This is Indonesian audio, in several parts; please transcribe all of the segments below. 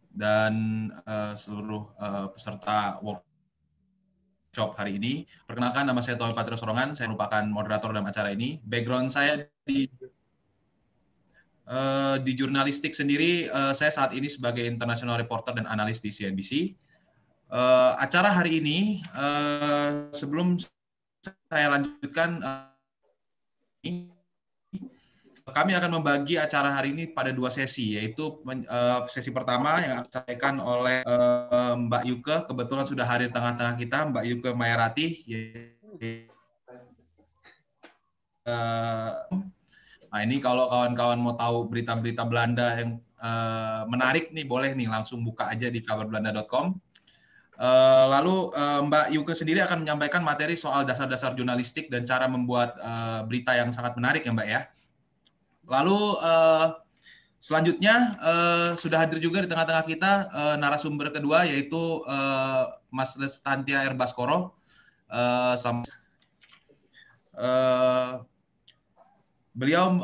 dan seluruh peserta workshop hari ini. Perkenalkan, nama saya Tommy Patrio Sorongan, saya merupakan moderator dalam acara ini. Background saya di jurnalistik sendiri, saya saat ini sebagai international reporter dan analis di CNBC. Acara hari ini, sebelum saya lanjutkan, kami akan membagi acara hari ini pada 2 sesi, yaitu sesi pertama yang akan disampaikan oleh Mbak Yuke, kebetulan sudah hadir tengah-tengah kita, Mbak Yuke Mayarati. Nah, ini kalau kawan-kawan mau tahu berita-berita Belanda yang menarik nih, boleh nih langsung buka aja di kaberbelanda.com. Lalu Mbak Yuke sendiri akan menyampaikan materi soal dasar-dasar jurnalistik dan cara membuat berita yang sangat menarik ya Mbak ya. Lalu selanjutnya sudah hadir juga di tengah-tengah kita narasumber kedua, yaitu Mas Lestantia R. Baskoro. Beliau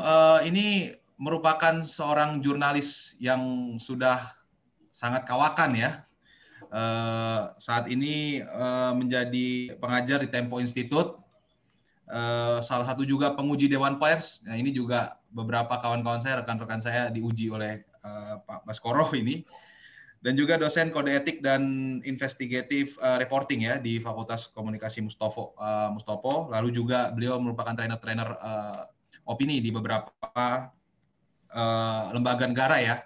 ini merupakan seorang jurnalis yang sudah sangat kawakan ya. Saat ini menjadi pengajar di Tempo Institute, salah satu juga penguji Dewan Pers. Nah, ini juga beberapa kawan-kawan saya, rekan-rekan saya diuji oleh Pak Baskoro ini, dan juga dosen kode etik dan investigative reporting ya di Fakultas Komunikasi Mustopo. Lalu juga beliau merupakan trainer-trainer opini di beberapa lembaga negara ya,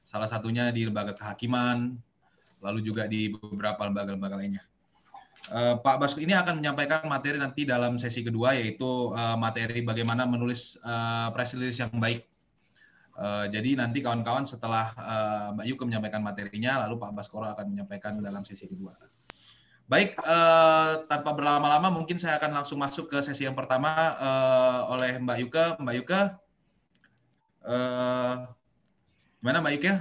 salah satunya di lembaga kehakiman, lalu juga di beberapa lembaga-lembaga lainnya. Pak Baskoro ini akan menyampaikan materi nanti dalam sesi kedua, yaitu materi bagaimana menulis press release yang baik. Jadi nanti kawan-kawan setelah Mbak Yuke menyampaikan materinya, lalu Pak Baskoro akan menyampaikan dalam sesi kedua. Baik, tanpa berlama-lama mungkin saya akan langsung masuk ke sesi yang pertama oleh Mbak Yuke. Mbak Yuke, gimana Mbak Yuke?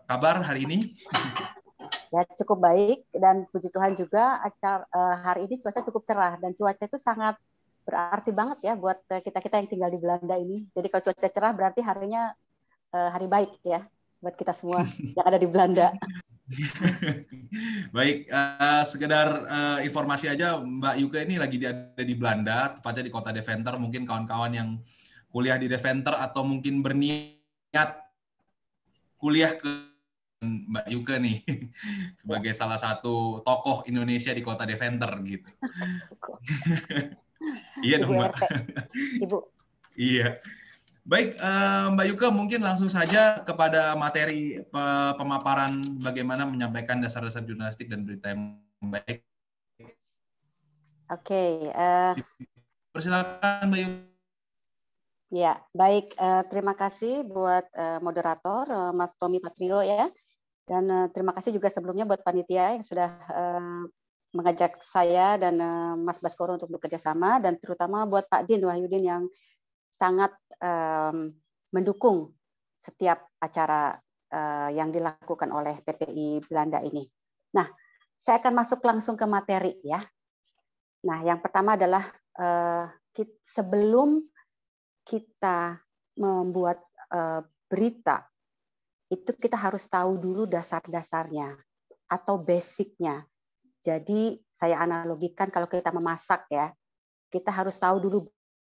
Kabar hari ini? Ya, cukup baik, dan puji Tuhan juga hari ini cuaca cukup cerah, dan cuaca itu sangat berarti banget ya buat kita-kita yang tinggal di Belanda ini. Jadi kalau cuaca cerah berarti harinya hari baik ya buat kita semua yang ada di Belanda. Baik, sekedar informasi aja, Mbak Yuke ini lagi ada di Belanda, tepatnya di kota Deventer. Mungkin kawan-kawan yang kuliah di Deventer atau mungkin berniat kuliah ke Mbak Yuke nih sebagai salah satu tokoh Indonesia di kota Deventer gitu. Iya dong Mbak. Ibu. Iya. Baik, Mbak Yuke, mungkin langsung saja kepada materi pemaparan bagaimana menyampaikan dasar-dasar jurnalistik dan berita yang baik. Oke. Persilakan Mbak Yuke. Ya, baik. Terima kasih buat moderator Mas Tommy Patrio ya. Dan terima kasih juga sebelumnya buat panitia yang sudah mengajak saya dan Mas Baskoro untuk bekerja sama, dan terutama buat Pak Din Wahyudin yang sangat mendukung setiap acara yang dilakukan oleh PPI Belanda ini. Nah, saya akan masuk langsung ke materi ya. Nah, yang pertama adalah sebelum kita membuat berita, itu kita harus tahu dulu dasar-dasarnya atau basicnya. Jadi saya analogikan kalau kita memasak ya, kita harus tahu dulu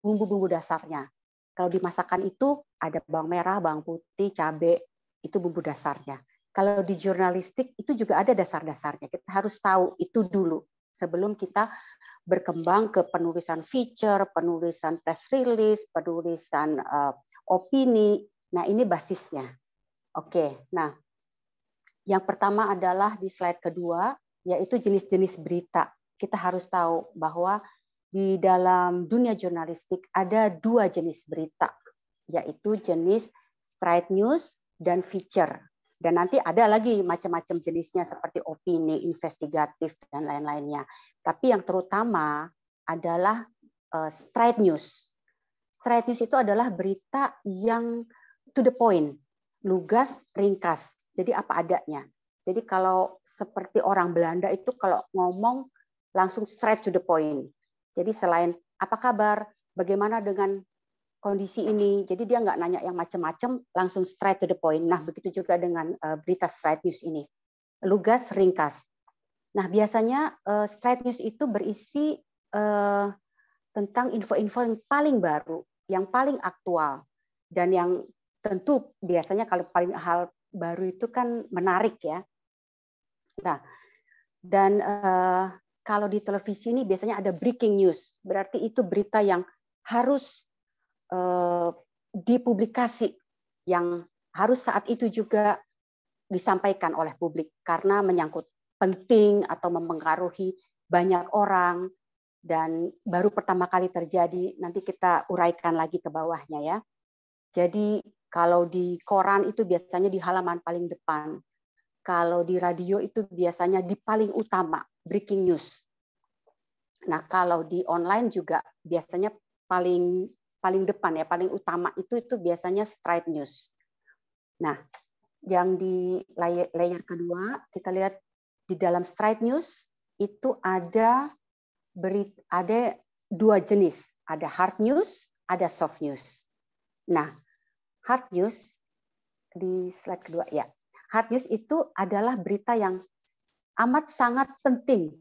bumbu-bumbu dasarnya. Kalau di masakan itu ada bawang merah, bawang putih, cabai, itu bumbu dasarnya. Kalau di jurnalistik itu juga ada dasar-dasarnya. Kita harus tahu itu dulu sebelum kita berkembang ke penulisan feature, penulisan press release, penulisan opini. Nah, ini basisnya. Oke, nah yang pertama adalah di slide kedua, yaitu jenis-jenis berita. Kita harus tahu bahwa di dalam dunia jurnalistik ada 2 jenis berita, yaitu jenis straight news dan feature. Dan nanti ada lagi macam-macam jenisnya seperti opini, investigatif, dan lain-lainnya. Tapi yang terutama adalah straight news. Straight news itu adalah berita yang to the point, lugas, ringkas. Jadi apa adanya. Jadi kalau seperti orang Belanda itu kalau ngomong langsung straight to the point. Jadi selain apa kabar, bagaimana dengan kondisi ini. Jadi dia nggak nanya yang macam-macam, langsung straight to the point. Nah, begitu juga dengan berita straight news ini. Lugas, ringkas. Nah, biasanya straight news itu berisi tentang info-info yang paling baru, yang paling aktual, dan yang tentu biasanya kalau paling hal baru itu kan menarik ya. Nah, dan kalau di televisi ini biasanya ada breaking news, berarti itu berita yang harus dipublikasi, yang harus saat itu juga disampaikan oleh publik karena menyangkut penting atau mempengaruhi banyak orang dan baru pertama kali terjadi. Nanti kita uraikan lagi ke bawahnya ya. Jadi kalau di koran itu biasanya di halaman paling depan. Kalau di radio itu biasanya di paling utama, breaking news. Nah, kalau di online juga biasanya paling depan ya, paling utama itu biasanya straight news. Nah, yang di layer kedua kita lihat di dalam straight news itu ada dua jenis, ada hard news, ada soft news. Nah, hard news di slide kedua ya. Hard news itu adalah berita yang amat sangat penting,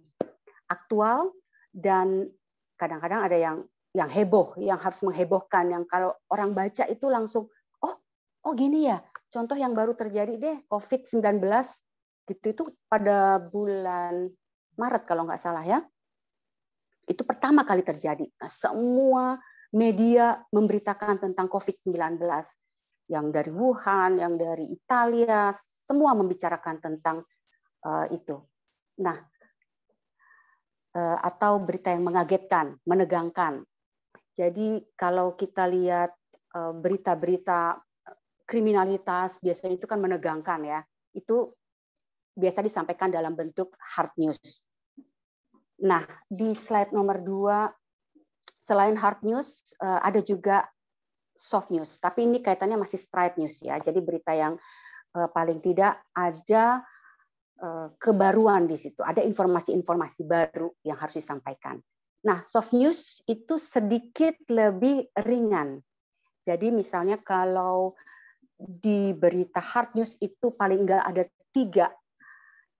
aktual, dan kadang-kadang ada yang heboh, yang harus menghebohkan, yang kalau orang baca itu langsung, oh gini ya, contoh yang baru terjadi deh, COVID-19, gitu itu pada bulan Maret kalau nggak salah ya, itu pertama kali terjadi. Nah, semua media memberitakan tentang COVID-19, yang dari Wuhan, yang dari Italia, semua membicarakan tentang itu. Nah, atau berita yang mengagetkan, menegangkan. Jadi kalau kita lihat berita-berita kriminalitas, biasanya itu kan menegangkan ya. Itu biasa disampaikan dalam bentuk hard news. Nah, di slide nomor 2, selain hard news, ada juga soft news. Tapi ini kaitannya masih straight news ya. Jadi berita yang paling tidak ada kebaruan di situ. Ada informasi-informasi baru yang harus disampaikan. Nah, soft news itu sedikit lebih ringan. Jadi misalnya kalau di berita hard news itu paling enggak ada 3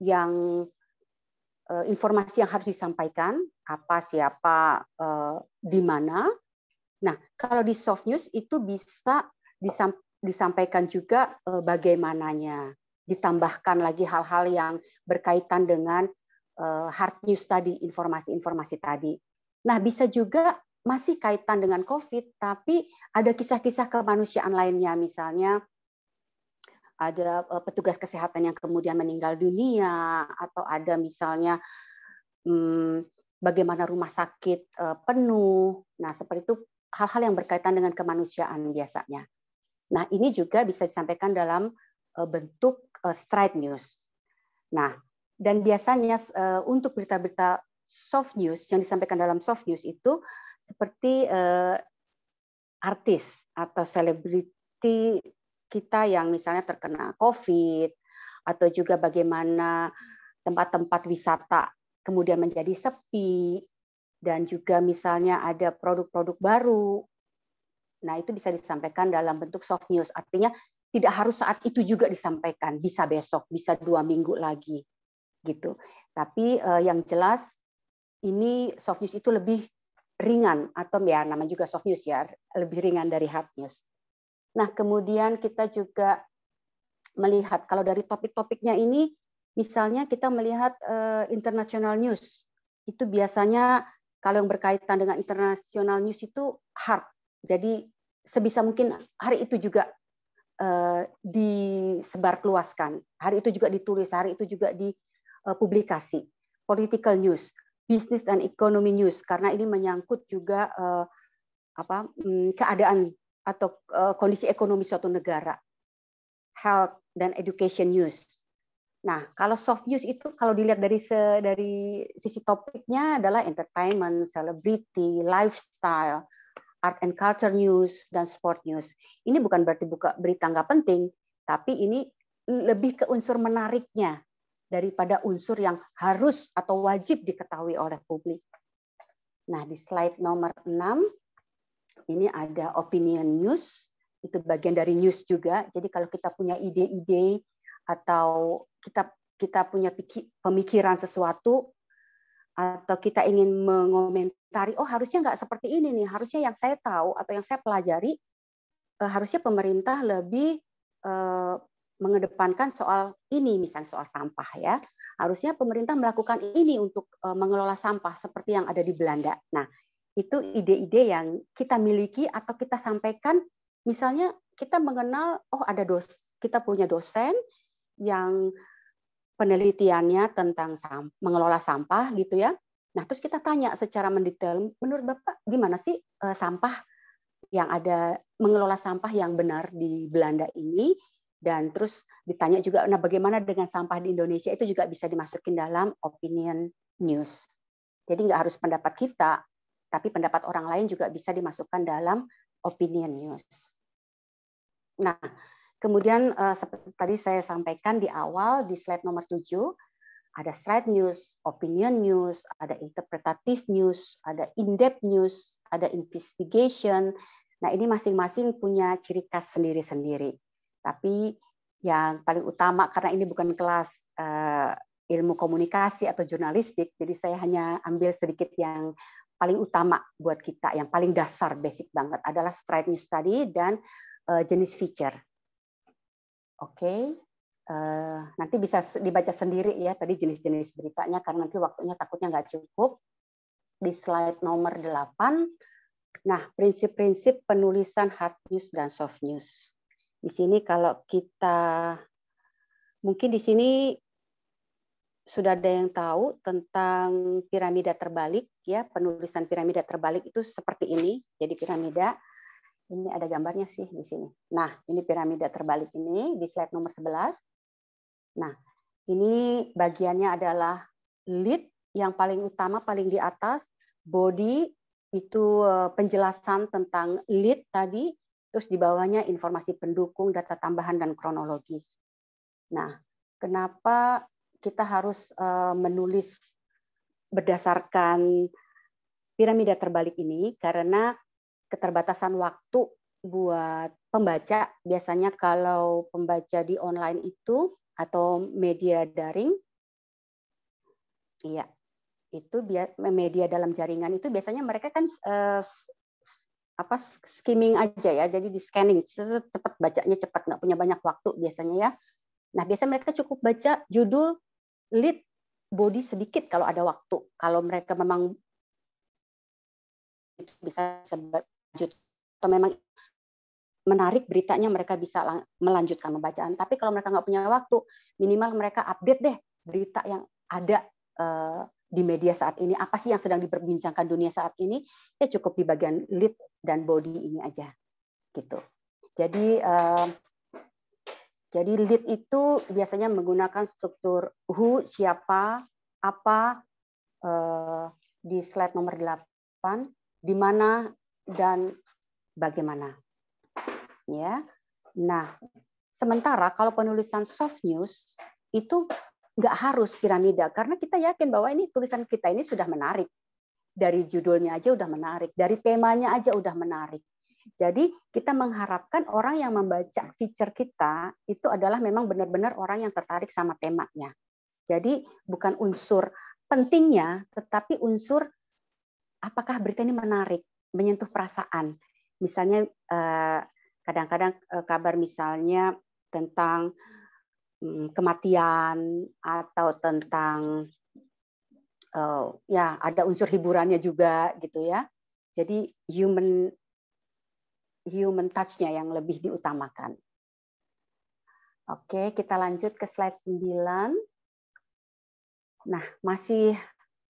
yang informasi yang harus disampaikan, apa, siapa, di mana. Nah, kalau di soft news itu bisa disampaikan juga bagaimananya. Ditambahkan lagi hal-hal yang berkaitan dengan hard news tadi, informasi-informasi tadi. Nah, bisa juga masih kaitan dengan COVID, tapi ada kisah-kisah kemanusiaan lainnya, misalnya ada petugas kesehatan yang kemudian meninggal dunia, atau ada misalnya bagaimana rumah sakit penuh. Nah, seperti itu hal-hal yang berkaitan dengan kemanusiaan biasanya. Nah, ini juga bisa disampaikan dalam bentuk straight news. Nah, dan biasanya untuk berita-berita soft news yang disampaikan dalam soft news itu seperti artis atau selebriti kita yang misalnya terkena COVID, atau juga bagaimana tempat-tempat wisata kemudian menjadi sepi, dan juga misalnya ada produk-produk baru. Nah, itu bisa disampaikan dalam bentuk soft news. Artinya tidak harus saat itu juga disampaikan, bisa besok, bisa 2 minggu lagi, gitu. Tapi yang jelas ini soft news itu lebih ringan, atau ya namanya juga soft news ya, lebih ringan dari hard news. Nah, kemudian kita juga melihat kalau dari topik-topiknya ini, misalnya kita melihat international news, itu biasanya kalau yang berkaitan dengan international news itu hard. Jadi sebisa mungkin hari itu juga disebarluaskan, hari itu juga ditulis, hari itu juga dipublikasi. Political news, business and economy news, karena ini menyangkut juga keadaan atau kondisi ekonomi suatu negara. Health dan education news. Nah, kalau soft news itu kalau dilihat dari sisi topiknya adalah entertainment, celebrity, lifestyle, art and culture news, dan sport news. Ini bukan berarti berita nggak penting, tapi ini lebih ke unsur menariknya daripada unsur yang harus atau wajib diketahui oleh publik. Nah, di slide nomor 6, Ini ada opinion news, itu bagian dari news juga. Jadi kalau kita punya ide-ide atau kita punya pemikiran sesuatu, atau kita ingin mengomentari, oh harusnya nggak seperti ini nih, harusnya yang saya tahu atau yang saya pelajari, harusnya pemerintah lebih mengedepankan soal ini, misalnya soal sampah ya. Harusnya pemerintah melakukan ini untuk mengelola sampah seperti yang ada di Belanda. Nah, itu ide-ide yang kita miliki atau kita sampaikan. Misalnya kita mengenal, oh kita punya dosen yang penelitiannya tentang mengelola sampah gitu ya. Nah, terus kita tanya secara mendetail, menurut Bapak gimana sih sampah yang ada, mengelola sampah yang benar di Belanda ini? Dan terus ditanya juga, nah bagaimana dengan sampah di Indonesia, itu juga bisa dimasukin dalam opinion news. Jadi nggak harus pendapat kita, tapi pendapat orang lain juga bisa dimasukkan dalam opinion news. Nah, kemudian seperti tadi saya sampaikan di awal di slide nomor 7, ada straight news, opinion news, ada interpretative news, ada in-depth news, ada investigation. Nah, ini masing-masing punya ciri khas sendiri-sendiri. Tapi yang paling utama, karena ini bukan kelas ilmu komunikasi atau jurnalistik, jadi saya hanya ambil sedikit yang paling utama buat kita, yang paling dasar, basic banget, adalah straight news tadi dan jenis feature. Oke, nanti bisa dibaca sendiri ya tadi jenis-jenis beritanya, karena nanti waktunya takutnya nggak cukup. Di slide nomor 8, nah prinsip-prinsip penulisan hard news dan soft news. Di sini kalau kita, mungkin di sini sudah ada yang tahu tentang piramida terbalik ya, penulisan piramida terbalik itu seperti ini. Jadi piramida, ini ada gambarnya sih di sini. Nah, ini piramida terbalik ini di slide nomor 11. Nah, ini bagiannya adalah lead yang paling utama, paling di atas, body itu penjelasan tentang lead tadi, terus di bawahnya informasi pendukung, data tambahan, dan kronologis. Nah, kenapa kita harus menulis berdasarkan piramida terbalik ini? Karena keterbatasan waktu buat pembaca. Biasanya kalau pembaca di online itu atau media daring, iya, itu media dalam jaringan itu biasanya mereka kan skimming aja ya, jadi di scanning cepat, bacanya cepat, nggak punya banyak waktu biasanya ya. Nah, biasanya mereka cukup baca judul, lead, body sedikit kalau ada waktu. Kalau mereka memang bisa lanjut atau memang menarik beritanya, mereka bisa melanjutkan pembacaan. Tapi kalau mereka nggak punya waktu, minimal mereka update deh berita yang ada di media saat ini. Apa sih yang sedang diperbincangkan dunia saat ini? Ya cukup di bagian lead dan body ini aja, gitu. Jadi lead itu biasanya menggunakan struktur who, siapa, apa, di slide nomor 8, di mana, dan bagaimana. Ya. Nah, sementara kalau penulisan soft news itu nggak harus piramida, karena kita yakin bahwa ini tulisan kita ini sudah menarik. Dari judulnya aja udah menarik, dari temanya aja udah menarik. Jadi kita mengharapkan orang yang membaca feature kita itu adalah memang benar-benar orang yang tertarik sama temanya. Jadi bukan unsur pentingnya, tetapi unsur apakah berita ini menarik, menyentuh perasaan. Misalnya kadang-kadang kabar misalnya tentang kematian atau tentang ya ada unsur hiburannya juga gitu ya. Jadi human touch-nya yang lebih diutamakan. Oke, kita lanjut ke slide 9. Nah, masih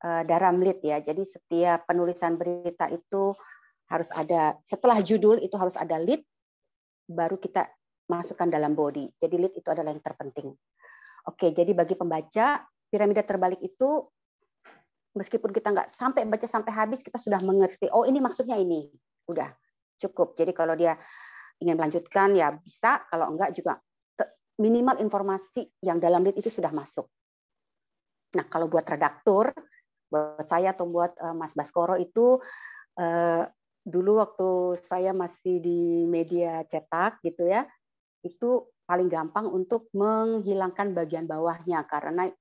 dalam lead ya. Jadi setiap penulisan berita itu harus ada, setelah judul itu harus ada lead, baru kita masukkan dalam body. Jadi lead itu adalah yang terpenting. Oke, jadi bagi pembaca, piramida terbalik itu meskipun kita nggak sampai baca sampai habis, kita sudah mengerti, oh ini maksudnya ini. Udah, cukup. Jadi kalau dia ingin melanjutkan ya bisa, kalau enggak juga minimal informasi yang dalam lead itu sudah masuk. Nah, kalau buat redaktur, buat saya atau buat Mas Baskoro itu dulu waktu saya masih di media cetak gitu ya, itu paling gampang untuk menghilangkan bagian bawahnya karena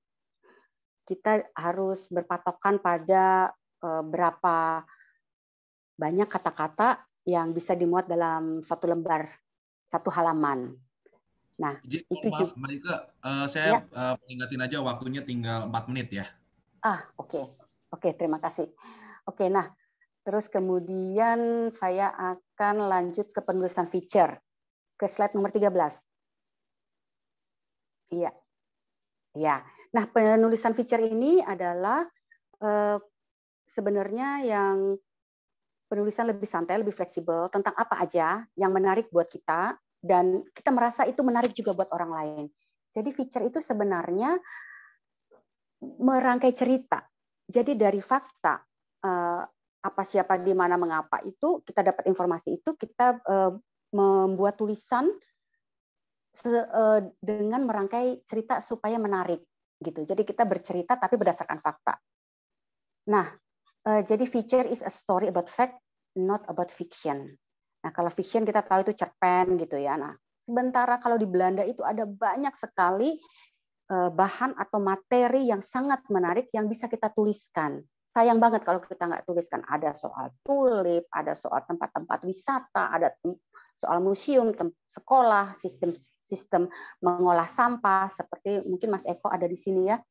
kita harus berpatokan pada berapa banyak kata-kata yang bisa dimuat dalam satu lembar, satu halaman. Nah, Izin, mohon itu maaf, juga Mbak Ika, saya ya. ingatin aja waktunya tinggal 4 menit ya. Oke. Oke, terima kasih. Oke, nah, terus kemudian saya akan lanjut ke penulisan feature. Ke slide nomor 13. Iya. Ya. Nah, penulisan feature ini adalah sebenarnya yang penulisan lebih santai, lebih fleksibel tentang apa aja yang menarik buat kita dan kita merasa itu menarik juga buat orang lain. Jadi feature itu sebenarnya merangkai cerita. Jadi dari fakta apa siapa di mana mengapa itu kita dapat informasi itu kita membuat tulisan dengan merangkai cerita supaya menarik gitu. Jadi kita bercerita tapi berdasarkan fakta. Nah, jadi feature is a story about fact, not about fiction. Nah, kalau fiction kita tahu itu cerpen gitu ya. Nah, sementara kalau di Belanda itu ada banyak sekali bahan atau materi yang sangat menarik yang bisa kita tuliskan. Sayang banget kalau kita nggak tuliskan. Ada soal tulip, ada soal tempat-tempat wisata, ada soal museum, sekolah, sistem mengolah sampah. Seperti mungkin Mas Eko ada di sini ya,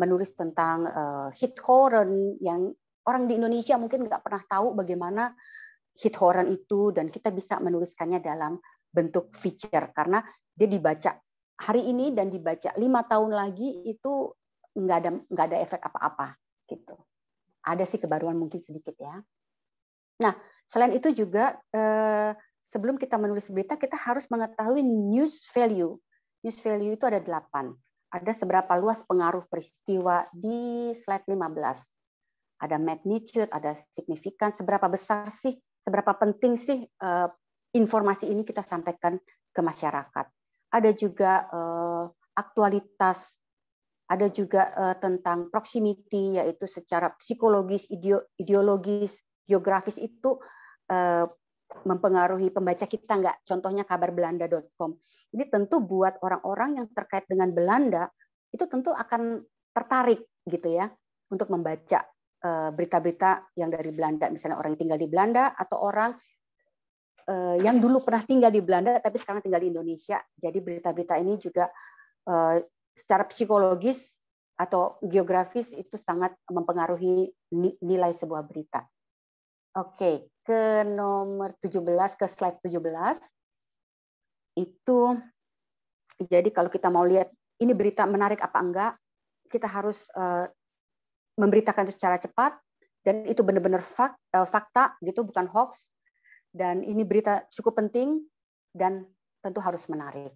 menulis tentang Giethoorn yang orang di Indonesia mungkin nggak pernah tahu bagaimana Giethoorn itu, dan kita bisa menuliskannya dalam bentuk feature karena dia dibaca hari ini dan dibaca 5 tahun lagi itu nggak ada efek apa-apa gitu. Ada sih kebaruan mungkin sedikit ya. Nah, selain itu juga sebelum kita menulis berita kita harus mengetahui news value. News value itu ada 8. Ada seberapa luas pengaruh peristiwa di slide 15. Ada magnitude, ada signifikan, seberapa besar sih, seberapa penting sih informasi ini kita sampaikan ke masyarakat. Ada juga aktualitas, ada juga tentang proximity, yaitu secara psikologis, ideologis, geografis itu mempengaruhi pembaca kita nggak? Contohnya kabarbelanda.com. Ini tentu buat orang-orang yang terkait dengan Belanda, itu tentu akan tertarik gitu ya untuk membaca berita-berita yang dari Belanda, misalnya orang yang tinggal di Belanda atau orang yang dulu pernah tinggal di Belanda tapi sekarang tinggal di Indonesia. Jadi berita-berita ini juga secara psikologis atau geografis itu sangat mempengaruhi nilai sebuah berita. Oke, ke nomor 17, ke slide 17. Itu jadi kalau kita mau lihat ini berita menarik apa enggak, kita harus memberitakan secara cepat dan itu benar-benar fakta gitu, bukan hoax. Dan ini berita cukup penting dan tentu harus menarik.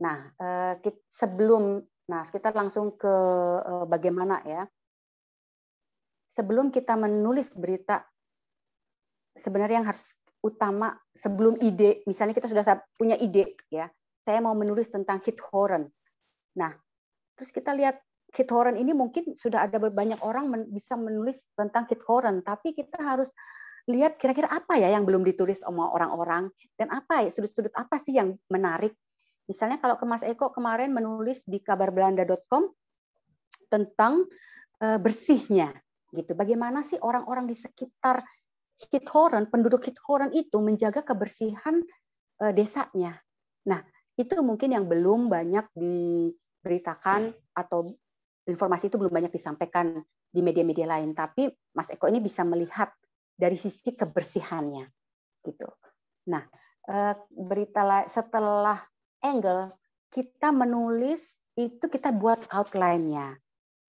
Nah, kita langsung ke bagaimana ya. Sebelum kita menulis berita, sebenarnya yang harus utama sebelum ide, misalnya kita sudah punya ide ya, saya mau menulis tentang Giethoorn. Nah, terus kita lihat Giethoorn ini mungkin sudah ada banyak orang bisa menulis tentang Giethoorn, tapi kita harus lihat kira-kira apa ya yang belum ditulis sama orang-orang dan apa ya sudut-sudut apa sih yang menarik. Misalnya kalau ke Mas Eko kemarin menulis di kabarbelanda.com tentang bersihnya gitu. Bagaimana sih orang-orang di sekitar Giethoorn, penduduk Giethoorn itu menjaga kebersihan desanya. Nah, itu mungkin yang belum banyak diberitakan atau informasi itu belum banyak disampaikan di media-media lain, tapi Mas Eko ini bisa melihat dari sisi kebersihannya gitu. Nah, berita setelah angle kita menulis itu kita buat outline-nya.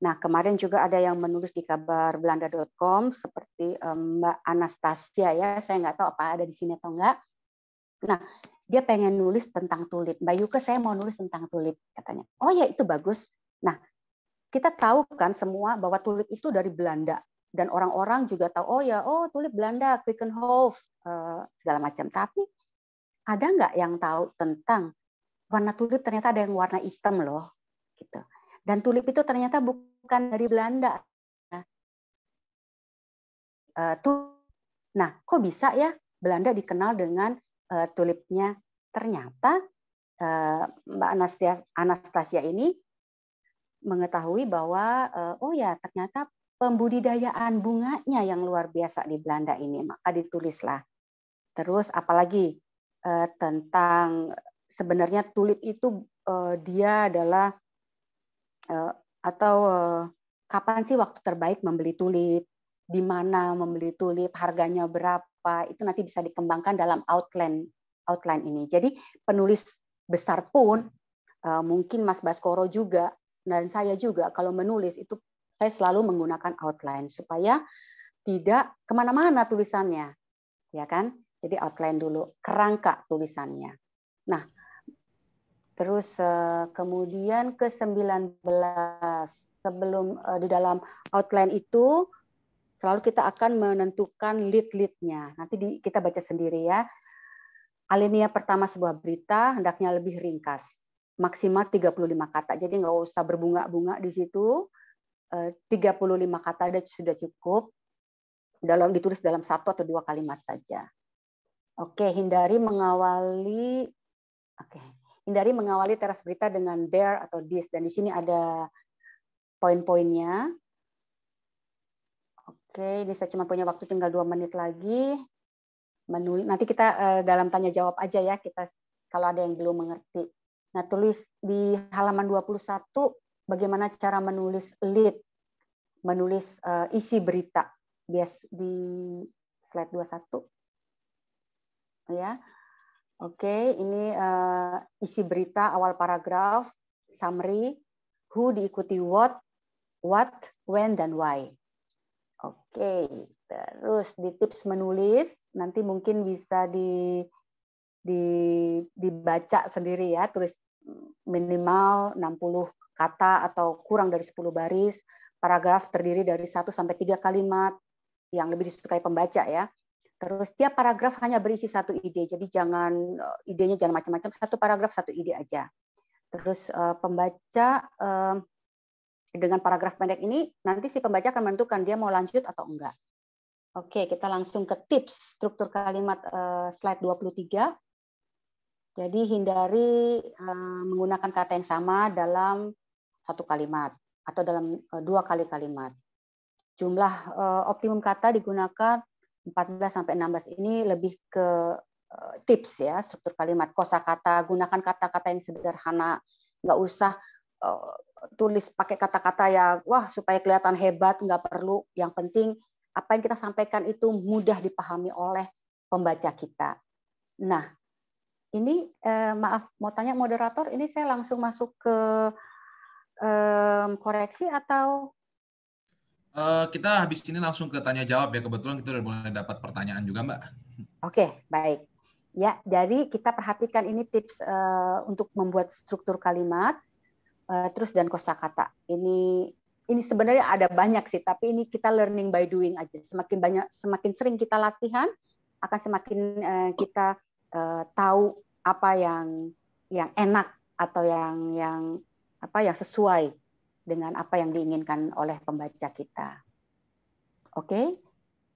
Nah, kemarin juga ada yang menulis di kabarbelanda.com seperti Mbak Anastasia ya, saya nggak tahu apa ada di sini atau enggak. Nah, dia pengen nulis tentang tulip. Mbak Yuke, saya mau nulis tentang tulip katanya. Oh ya, itu bagus. Nah, kita tahu kan semua bahwa tulip itu dari Belanda. Dan orang-orang juga tahu, tulip Belanda, Quickenhof, segala macam. Tapi ada nggak yang tahu tentang warna tulip ternyata ada yang warna hitam loh. Gitu. Dan tulip itu ternyata bukan dari Belanda. Nah, kok bisa ya Belanda dikenal dengan tulipnya? Ternyata Mbak Anastasia ini mengetahui bahwa oh ya ternyata pembudidayaan bunganya yang luar biasa di Belanda ini, maka ditulislah. Terus apalagi tentang sebenarnya tulip itu dia adalah atau kapan sih waktu terbaik membeli tulip, di mana membeli tulip, harganya berapa, itu nanti bisa dikembangkan dalam outline ini. Jadi penulis besar pun mungkin Mas Baskoro juga dan saya juga kalau menulis itu saya selalu menggunakan outline supaya tidak kemana-mana tulisannya, ya kan? Jadi outline dulu, kerangka tulisannya. Nah, terus kemudian ke-19 sebelum di dalam outline itu selalu kita akan menentukan lead-leadnya. Nanti kita baca sendiri ya. Alinea pertama sebuah berita hendaknya lebih ringkas, maksimal 35 kata. Jadi nggak usah berbunga-bunga di situ. 35 kata sudah cukup. Ditulis dalam 1 atau 2 kalimat saja. Oke, hindari mengawali teras berita dengan there atau this, dan di sini ada poin-poinnya. Oke, ini saya cuma punya waktu tinggal 2 menit lagi. Nanti kita dalam tanya jawab aja ya, kita kalau ada yang belum mengerti. Nah, tulis di halaman 21 bagaimana cara menulis lead, menulis isi berita. Bias di slide 21. Ya. Oke, ini isi berita awal paragraf, summary, who diikuti what, when, dan why. Oke, terus di tips menulis, nanti mungkin bisa dibaca sendiri ya, tulis minimal 60 kata atau kurang dari 10 baris, paragraf terdiri dari 1 sampai 3 kalimat, yang lebih disukai pembaca ya. Terus tiap paragraf hanya berisi 1 ide, jadi idenya jangan macam-macam, 1 paragraf 1 ide aja. Terus pembaca dengan paragraf pendek ini nanti si pembaca akan menentukan dia mau lanjut atau enggak. Oke, kita langsung ke tips struktur kalimat slide 23. Jadi hindari menggunakan kata yang sama dalam 1 kalimat atau dalam 2 kali kalimat. Jumlah optimum kata digunakan 14 sampai 16. Ini lebih ke tips ya, struktur kalimat, kosakata, gunakan kata-kata yang sederhana, nggak usah tulis pakai kata-kata ya wah supaya kelihatan hebat, nggak perlu. Yang penting apa yang kita sampaikan itu mudah dipahami oleh pembaca kita. Nah, ini maaf mau tanya moderator, ini saya langsung masuk ke koreksi atau kita habis ini langsung ke tanya jawab ya, kebetulan kita udah mulai dapat pertanyaan juga Mbak. Oke, baik. Ya, jadi kita perhatikan ini tips untuk membuat struktur kalimat, terus dan kosakata. Ini sebenarnya ada banyak sih, tapi ini kita learning by doing aja. Semakin sering kita latihan, akan semakin kita tahu apa yang enak atau yang sesuai dengan apa yang diinginkan oleh pembaca kita. Oke,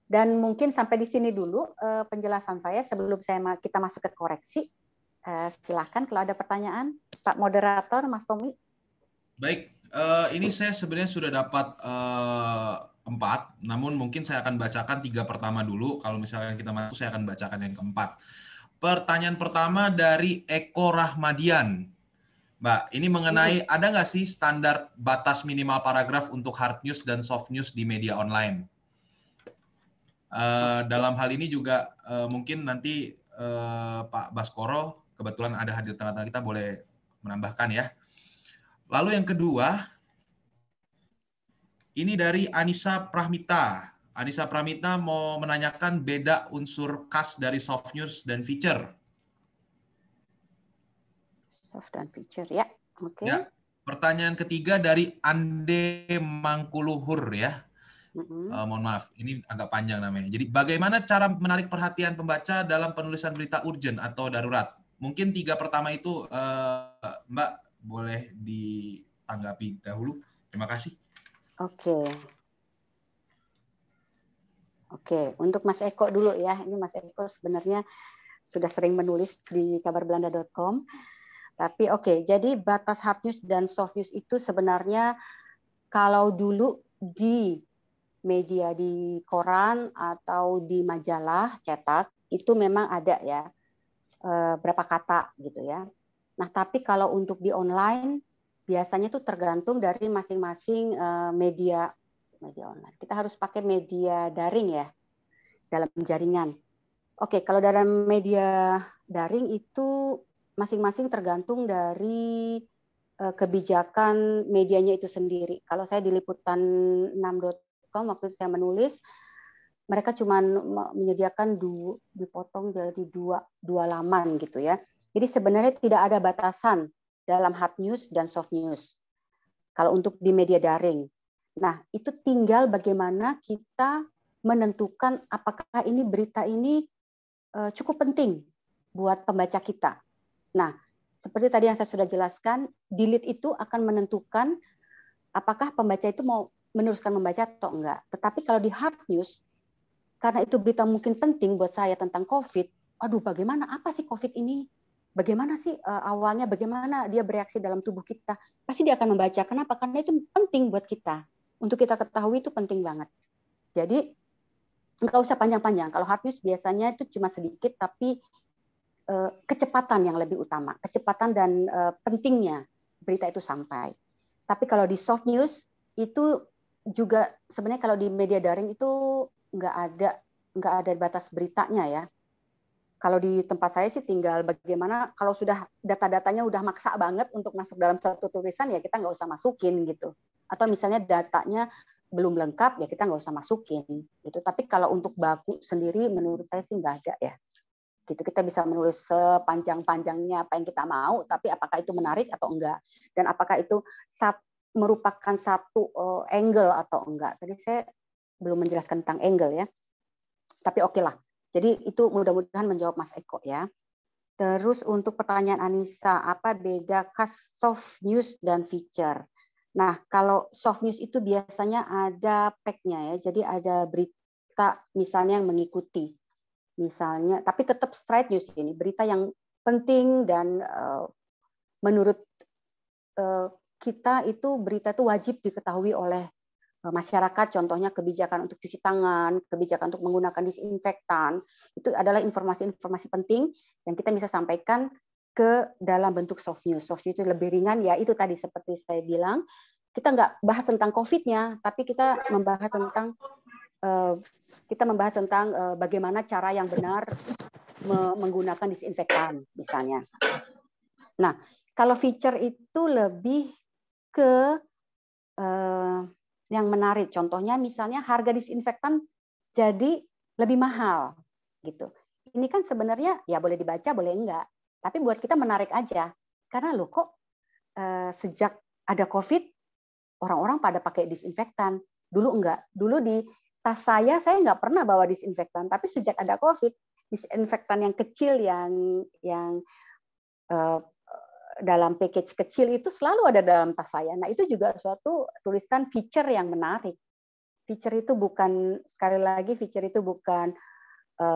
dan mungkin sampai di sini dulu penjelasan saya sebelum kita masuk ke koreksi. Silakan kalau ada pertanyaan, Pak Moderator, Mas Tommy. Baik, ini saya sebenarnya sudah dapat 4, namun mungkin saya akan bacakan 3 pertama dulu. Kalau misalnya kita masuk, saya akan bacakan yang keempat. Pertanyaan pertama dari Eko Rahmadian. Mbak, ini mengenai ada nggak sih standar batas minimal paragraf untuk hard news dan soft news di media online? Dalam hal ini juga mungkin nanti Pak Baskoro, kebetulan ada hadir tengah-tengah kita, boleh menambahkan ya. Lalu yang kedua, ini dari Anissa Prahmita. Anissa Prahmita mau menanyakan beda unsur khas dari soft news dan feature. Soft dan feature ya, oke. Ya, pertanyaan ketiga dari Ande Mangkuluhur ya. Mohon maaf, ini agak panjang namanya. Jadi bagaimana cara menarik perhatian pembaca dalam penulisan berita urgent atau darurat? Mungkin 3 pertama itu Mbak boleh ditanggapi dahulu. Terima kasih. Oke. Oke, untuk Mas Eko dulu ya. Ini Mas Eko sebenarnya sudah sering menulis di kabarbelanda.com. Tapi oke, jadi batas hard news dan soft news itu sebenarnya kalau dulu di media di koran atau di majalah cetak itu memang ada ya berapa kata gitu ya. Nah, tapi kalau untuk di online biasanya itu tergantung dari masing-masing media online. Kita harus pakai media daring ya dalam jaringan. Oke, kalau dalam media daring itu masing-masing tergantung dari kebijakan medianya itu sendiri. Kalau saya di liputan6.com waktu itu saya menulis, mereka cuma menyediakan dipotong jadi dua laman gitu ya. Jadi sebenarnya tidak ada batasan dalam hard news dan soft news. Kalau untuk di media daring. Nah, itu tinggal bagaimana kita menentukan apakah ini berita ini cukup penting buat pembaca kita. Nah, seperti tadi yang saya sudah jelaskan, delete itu akan menentukan apakah pembaca itu mau meneruskan membaca atau enggak. Tetapi kalau di hard news, karena itu berita mungkin penting buat saya tentang COVID, aduh bagaimana, apa sih COVID ini? Bagaimana sih awalnya, bagaimana dia bereaksi dalam tubuh kita? Pasti dia akan membaca. Kenapa? Karena itu penting buat kita. Untuk kita ketahui itu penting banget. Jadi, nggak usah panjang-panjang. Kalau hard news biasanya itu cuma sedikit, tapi kecepatan yang lebih utama. Kecepatan dan pentingnya berita itu sampai. Tapi kalau di soft news, itu juga sebenarnya kalau di media daring itu nggak ada batas beritanya ya. Kalau di tempat saya sih tinggal bagaimana kalau sudah data-datanya udah maksa banget untuk masuk dalam satu tulisan ya kita nggak usah masukin gitu. Atau misalnya datanya belum lengkap ya kita nggak usah masukin gitu. Tapi kalau untuk baku sendiri menurut saya sih nggak ada ya. Gitu kita bisa menulis sepanjang-panjangnya apa yang kita mau, tapi apakah itu menarik atau enggak dan apakah itu merupakan satu angle atau enggak. Tadi saya belum menjelaskan tentang angle ya. Tapi oke lah. Jadi itu mudah-mudahan menjawab Mas Eko ya. Terus untuk pertanyaan Anissa, apa beda soft news dan feature? Nah, kalau soft news itu biasanya ada pack-nya ya. Jadi ada berita misalnya yang mengikuti. Misalnya, tapi tetap straight news ini, berita yang penting dan menurut kita itu berita itu wajib diketahui oleh masyarakat, contohnya kebijakan untuk cuci tangan, kebijakan untuk menggunakan disinfektan, itu adalah informasi-informasi penting yang kita bisa sampaikan ke dalam bentuk soft news. Soft news itu lebih ringan, ya itu tadi seperti saya bilang, kita nggak bahas tentang COVID-nya, tapi kita membahas tentang bagaimana cara yang benar menggunakan disinfektan, misalnya. Nah, kalau feature itu lebih ke yang menarik. Contohnya misalnya harga disinfektan jadi lebih mahal gitu. Ini kan sebenarnya ya boleh dibaca, boleh enggak. Tapi buat kita menarik aja. Karena loh kok sejak ada COVID orang-orang pada pakai disinfektan. Dulu enggak. Dulu di tas saya nggak pernah bawa disinfektan. Tapi sejak ada COVID, disinfektan yang kecil yang dalam package kecil itu selalu ada dalam tas saya. Nah, itu juga suatu tulisan feature yang menarik. Feature itu bukan, sekali lagi, feature itu bukan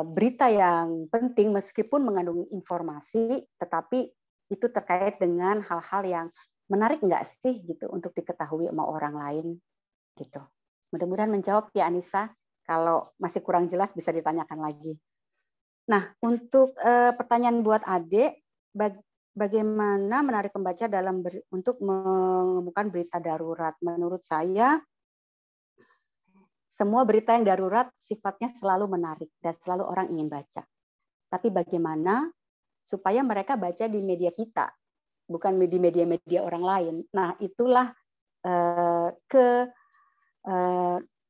berita yang penting meskipun mengandung informasi, tetapi itu terkait dengan hal-hal yang menarik nggak sih gitu untuk diketahui sama orang lain gitu. Mudah-mudahan menjawab ya Anissa. Kalau masih kurang jelas bisa ditanyakan lagi. Nah, untuk pertanyaan buat Ade, bagaimana menarik pembaca untuk menemukan berita darurat? Menurut saya, semua berita yang darurat sifatnya selalu menarik dan selalu orang ingin baca. Tapi bagaimana supaya mereka baca di media kita, bukan di media-media orang lain. Nah, itulah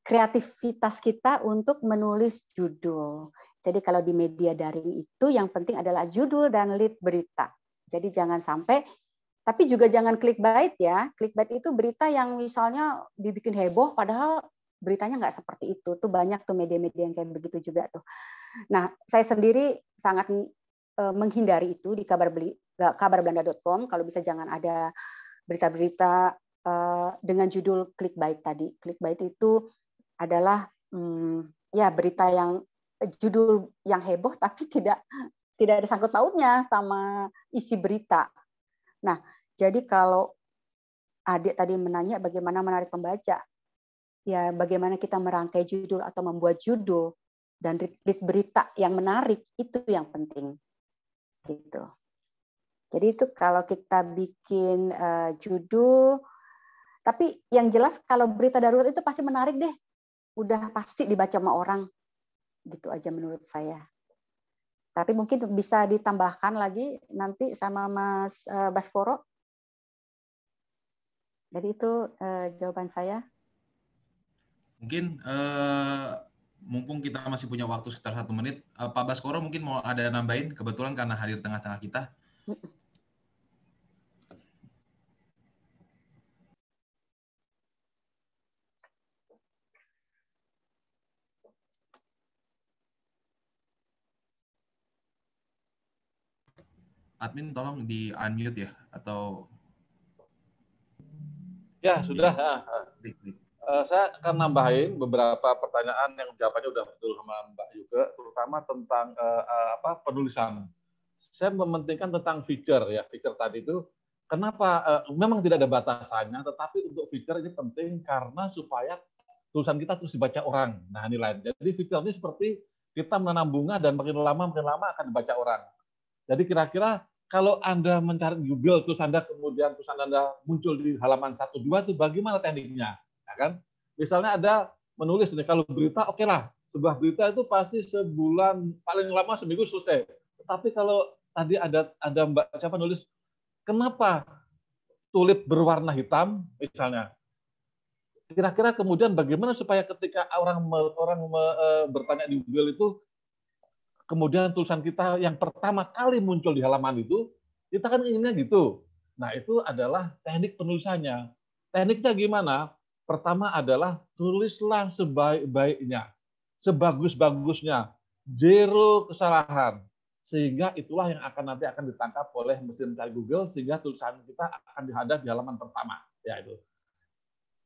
kreativitas kita untuk menulis judul. Jadi kalau di media daring itu yang penting adalah judul dan lead berita. Jadi jangan sampai, tapi juga jangan clickbait ya. Clickbait itu berita yang misalnya dibikin heboh padahal beritanya nggak seperti itu. Tuh banyak tuh media-media yang kayak begitu juga tuh. Nah, saya sendiri sangat menghindari itu di kabarbelanda.com. Kalau bisa jangan ada berita-berita dengan judul clickbait tadi. Clickbait itu adalah ya berita yang judul yang heboh tapi tidak ada sangkut pautnya sama isi berita. Nah, jadi kalau adik tadi menanya bagaimana menarik pembaca, ya bagaimana kita merangkai judul atau membuat judul dan lead berita yang menarik, itu yang penting. Gitu. Jadi itu kalau kita bikin judul, tapi yang jelas kalau berita darurat itu pasti menarik deh. Udah pasti dibaca sama orang. Gitu aja menurut saya. Tapi mungkin bisa ditambahkan lagi nanti sama Mas Baskoro. Jadi itu jawaban saya. Mungkin mumpung kita masih punya waktu sekitar 1 menit, Pak Baskoro mungkin mau ada nambahin, kebetulan karena hadir tengah-tengah kita. Admin tolong di unmute ya, atau ya sudah. Saya akan nambahin beberapa pertanyaan yang jawabannya udah betul sama Mbak Yuke, terutama tentang penulisan. Saya mementingkan tentang feature ya, feature tadi itu kenapa memang tidak ada batasannya, tetapi untuk feature ini penting karena supaya tulisan kita terus dibaca orang. Nah, ini lain. Jadi feature ini seperti kita menanam bunga dan makin lama akan dibaca orang. Jadi kira-kira kalau Anda mencari di Google, terus kemudian tulisan Anda muncul di halaman 1, 2, itu bagaimana tekniknya? Ya kan? Misalnya ada menulis nih, kalau berita oke lah, sebuah berita itu pasti sebulan, paling lama seminggu selesai. Tetapi kalau tadi ada Mbak siapa nulis, kenapa tulip berwarna hitam, misalnya. Kira-kira kemudian bagaimana supaya ketika orang bertanya di Google itu, kemudian tulisan kita yang pertama kali muncul di halaman itu, kita kan inginnya gitu. Nah, itu adalah teknik penulisannya. Tekniknya gimana? Pertama adalah tulislah sebaik-baiknya, sebagus-bagusnya, zero kesalahan. Sehingga itulah yang nanti akan ditangkap oleh mesin cari Google, sehingga tulisan kita akan dihadap di halaman pertama. Ya, itu.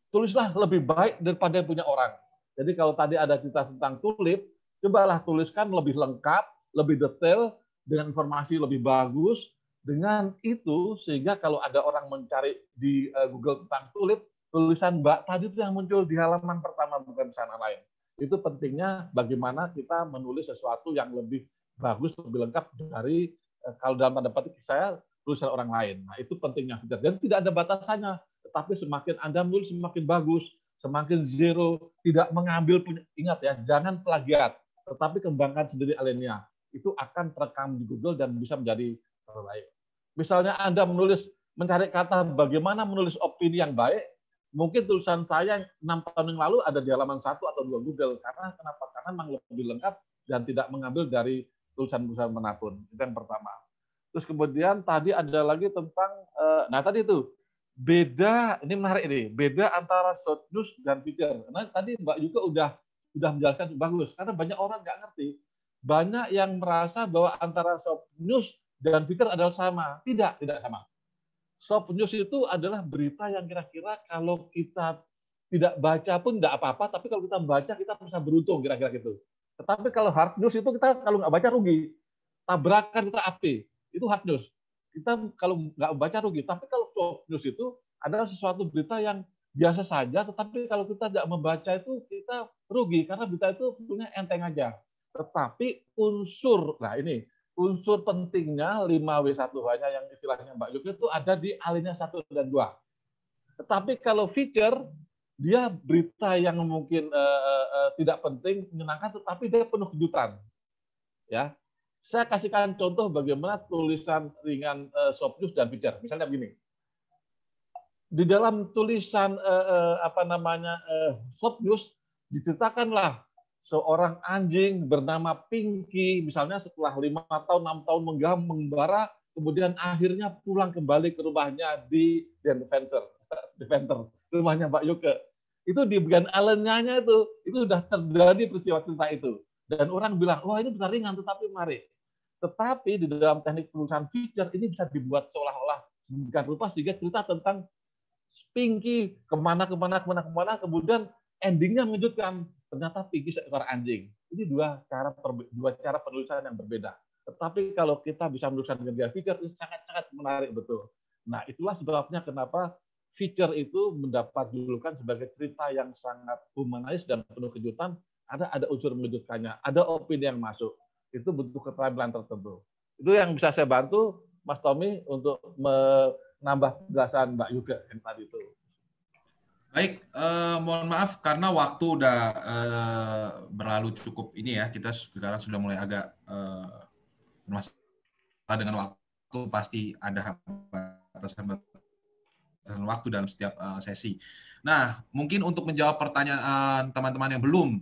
Tulislah lebih baik daripada yang punya orang. Jadi kalau tadi ada cerita tentang tulip, cobalah tuliskan lebih lengkap, lebih detail, dengan informasi lebih bagus. Dengan itu, sehingga kalau ada orang mencari di Google tentang tulip, tulisan Mbak tadi itu yang muncul di halaman pertama, bukan di sana lain. Itu pentingnya bagaimana kita menulis sesuatu yang lebih bagus, lebih lengkap dari, kalau dalam tanda petik saya, tulisan orang lain. Nah, itu pentingnya. Dan tidak ada batasannya. Tetapi semakin Anda menulis, semakin bagus, semakin zero, tidak mengambil, ingat ya, jangan plagiat, tetapi kembangkan sendiri alinea. Itu akan terekam di Google dan bisa menjadi terbaik. Misalnya Anda mencari kata bagaimana menulis opini yang baik, mungkin tulisan saya 6 tahun yang lalu ada di halaman 1 atau 2 Google. Karena kenapa? Karena memang lebih lengkap dan tidak mengambil dari tulisan-tulisan manapun. Itu yang pertama. Terus kemudian tadi ada lagi tentang, nah tadi itu, beda, ini menarik ini, beda antara short news dan feature. Karena tadi Mbak juga udah menjelaskan bagus, karena banyak orang nggak ngerti. Banyak yang merasa bahwa antara short news dan feature adalah sama. Tidak sama. Short news itu adalah berita yang kira-kira kalau kita tidak baca pun tidak apa-apa, tapi kalau kita baca kita bisa beruntung, kira-kira gitu. Tetapi kalau hard news itu kita kalau nggak baca rugi. Tabrakan kita api, itu hard news. Kita kalau nggak baca rugi. Tapi kalau short news itu adalah sesuatu berita yang biasa saja, tetapi kalau kita tidak membaca itu kita rugi karena berita itu punya enteng aja. Tetapi unsur, nah ini unsur pentingnya 5W1H-nya yang istilahnya Mbak Yuki itu ada di alinea 1 dan 2. Tetapi kalau feature, dia berita yang mungkin tidak penting, menyenangkan, tetapi dia penuh kejutan. Ya, saya kasihkan contoh bagaimana tulisan ringan short news dan feature. Misalnya begini, di dalam tulisan short news diceritakanlah seorang anjing bernama Pinky, misalnya setelah 5 tahun, 6 tahun mengembara, kemudian akhirnya pulang kembali ke rumahnya di Deventer, rumahnya Mbak Yuke. Itu di bagian alennya itu sudah terjadi peristiwa cerita itu. Dan orang bilang, wah ini benar ringan, tetapi menarik. Tetapi di dalam teknik penulisan feature ini bisa dibuat seolah-olah sedemikian rupa sehingga cerita tentang Pinky kemana, kemudian endingnya mengejutkan. ternyata Piggy seekor anjing. Ini dua cara penulisan yang berbeda. Tetapi kalau kita bisa menuliskan dengan gaya feature, itu sangat-sangat menarik betul. Nah, itulah sebabnya kenapa feature itu mendapat julukan sebagai cerita yang sangat humanis dan penuh kejutan. Ada unsur mengejutkannya, ada opini yang masuk. Itu butuh keterampilan tertentu. Itu yang bisa saya bantu, Mas Tommy, untuk menambah penjelasan Mbak Yuga yang tadi itu. Baik, mohon maaf karena waktu udah berlalu cukup ini ya. Kita sekarang sudah mulai agak bermasalah dengan waktu, pasti ada batasan waktu dalam setiap sesi. Nah, mungkin untuk menjawab pertanyaan teman-teman yang belum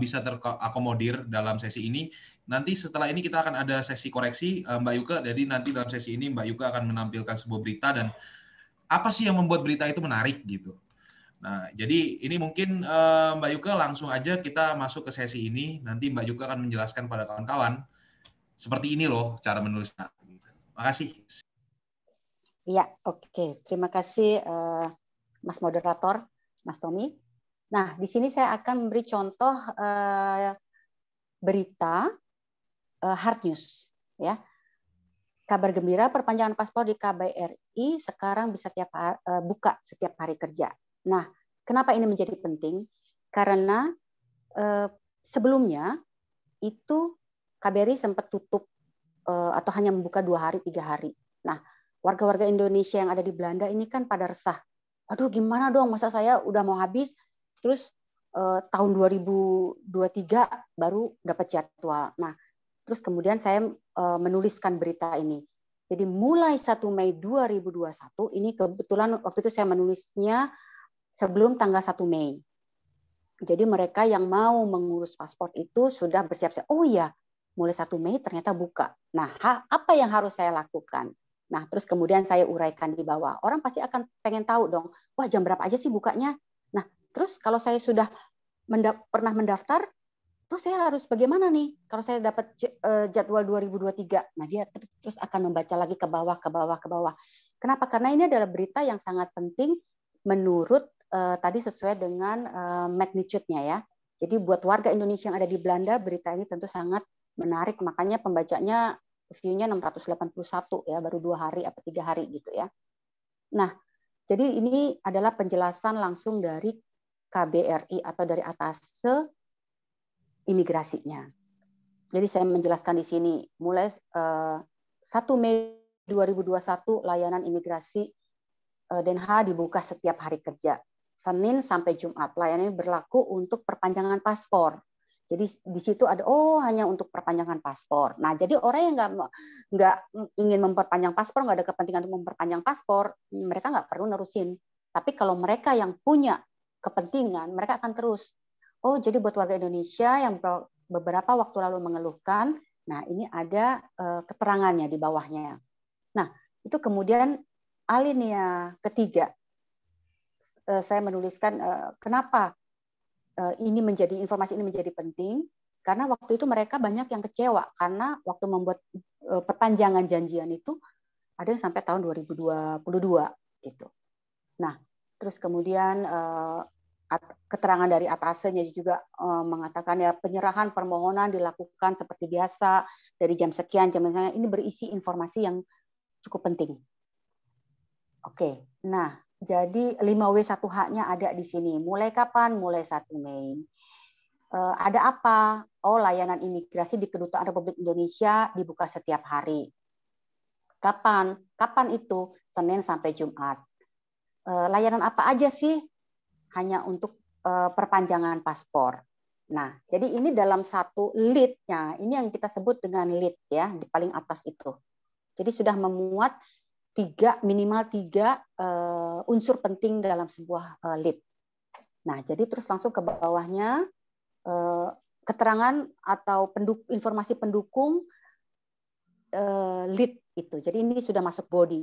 bisa terakomodir dalam sesi ini, nanti setelah ini kita akan ada sesi koreksi, Mbak Yuka. Jadi nanti dalam sesi ini Mbak Yuka akan menampilkan sebuah berita dan apa sih yang membuat berita itu menarik gitu. Nah, jadi ini mungkin Mbak Yuka langsung aja kita masuk ke sesi ini. Nanti Mbak Yuka akan menjelaskan pada kawan-kawan seperti ini loh cara menulisnya. Makasih. Iya, oke. Terima kasih Mas Moderator, Mas Tommy. Nah, di sini saya akan memberi contoh berita hard news, ya. Kabar gembira perpanjangan paspor di KBRI sekarang bisa buka setiap hari kerja. Nah, kenapa ini menjadi penting? Karena sebelumnya itu KBRI sempat tutup atau hanya membuka 2 hari, 3 hari. Nah, warga-warga Indonesia yang ada di Belanda ini kan pada resah. Aduh, gimana dong, masa saya udah mau habis, terus tahun 2023 baru dapat jadwal. Nah, terus kemudian saya menuliskan berita ini. Jadi mulai 1 Mei 2021, ini kebetulan waktu itu saya menulisnya sebelum tanggal 1 Mei. Jadi mereka yang mau mengurus paspor itu sudah bersiap-siap. Oh iya, mulai 1 Mei ternyata buka. Nah, apa yang harus saya lakukan? Nah, terus kemudian saya uraikan di bawah. Orang pasti akan pengen tahu dong, wah jam berapa aja sih bukanya? Nah, terus kalau saya sudah pernah mendaftar, terus saya harus bagaimana nih? Kalau saya dapat jadwal 2023, nah dia terus akan membaca lagi ke bawah, ke bawah, ke bawah. Kenapa? Karena ini adalah berita yang sangat penting menurut tadi sesuai dengan magnitude-nya ya. Jadi buat warga Indonesia yang ada di Belanda, berita ini tentu sangat menarik. Makanya pembacanya view-nya 681 ya, baru 2 hari atau 3 hari gitu ya. Nah, jadi ini adalah penjelasan langsung dari KBRI atau dari atase imigrasinya. Jadi saya menjelaskan di sini, mulai 1 Mei 2021 layanan imigrasi Den Haag dibuka setiap hari kerja, Senin sampai Jumat. Layanan ini berlaku untuk perpanjangan paspor. Jadi di situ ada hanya untuk perpanjangan paspor. Nah, jadi orang yang nggak ingin memperpanjang paspor, nggak ada kepentingan untuk memperpanjang paspor, mereka nggak perlu nerusin. Tapi kalau mereka yang punya kepentingan, mereka akan terus. Oh, jadi buat warga Indonesia yang beberapa waktu lalu mengeluhkan, nah ini ada keterangannya di bawahnya. Nah, itu kemudian alinea ketiga, saya menuliskan kenapa informasi ini menjadi penting, karena waktu itu mereka banyak yang kecewa karena waktu membuat perpanjangan janjian itu ada yang sampai tahun 2022 gitu. Nah, terus kemudian keterangan dari atasenya juga mengatakan ya penyerahan permohonan dilakukan seperti biasa dari jam sekian, jam misalnya, ini berisi informasi yang cukup penting. Oke, nah jadi 5W1H-nya ada di sini. Mulai kapan? Mulai 1 Mei. Ada apa? Oh, layanan imigrasi di Kedutaan Republik Indonesia dibuka setiap hari. Kapan? Kapan itu? Senin sampai Jumat. Layanan apa aja sih? Hanya untuk perpanjangan paspor. Nah, jadi ini dalam satu lead-nya, ini yang kita sebut dengan lead ya, di paling atas itu. Jadi sudah memuat minimal tiga unsur penting dalam sebuah lead. Nah, jadi terus langsung ke bawahnya keterangan atau informasi pendukung lead itu. Jadi ini sudah masuk body